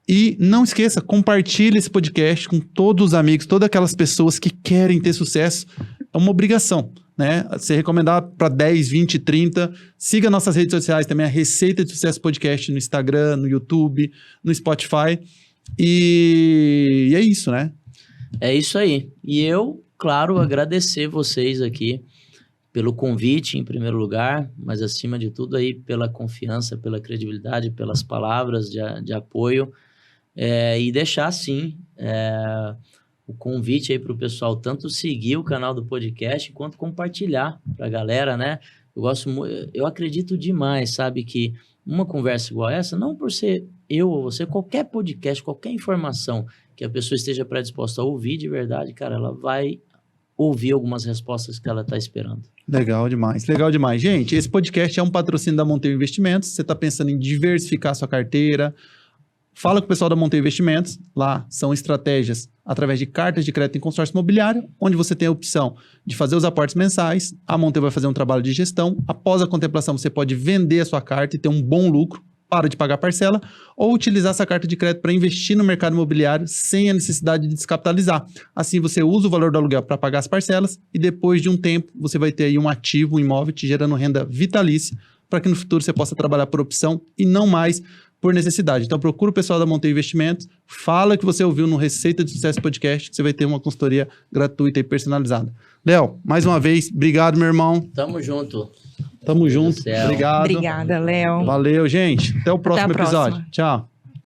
E não esqueça, compartilhe esse podcast com todos os amigos, todas aquelas pessoas que querem ter sucesso. É uma obrigação, né? Ser recomendado para 10, 20, 30. Siga nossas redes sociais também, a Receita de Sucesso Podcast no Instagram, no YouTube, no Spotify. E é isso, né? É isso aí. E eu, claro, agradecer vocês aqui pelo convite, em primeiro lugar, mas acima de tudo aí pela confiança, pela credibilidade, pelas palavras de apoio. E deixar, sim, o convite aí para o pessoal tanto seguir o canal do podcast quanto compartilhar para a galera, né? Eu acredito demais, sabe, que uma conversa igual essa, não por ser eu ou você, qualquer podcast, qualquer informação que a pessoa esteja predisposta a ouvir de verdade, cara, ela vai ouvir algumas respostas que ela está esperando. Legal demais, legal demais. Gente, esse podcast é um patrocínio da Monteiro Investimentos. Você está pensando em diversificar sua carteira? Fala com o pessoal da Monteiro Investimentos. Lá são estratégias através de cartas de crédito em consórcio imobiliário, onde você tem a opção de fazer os aportes mensais. A Monteiro vai fazer um trabalho de gestão. Após a contemplação, você pode vender a sua carta e ter um bom lucro, para de pagar parcela, ou utilizar essa carta de crédito para investir no mercado imobiliário sem a necessidade de descapitalizar. Assim, você usa o valor do aluguel para pagar as parcelas e depois de um tempo, você vai ter aí um ativo, um imóvel, te gerando renda vitalícia, para que no futuro você possa trabalhar por opção e não mais por necessidade. Então, procura o pessoal da Monteiro Investimentos, fala que você ouviu no Receita de Sucesso Podcast, que você vai ter uma consultoria gratuita e personalizada. Léo, mais uma vez, obrigado, meu irmão. Tamo junto. Tamo junto. céu. Obrigado. Obrigada, Léo. Valeu, gente. Até o próximo a próxima. episódio. Tchau.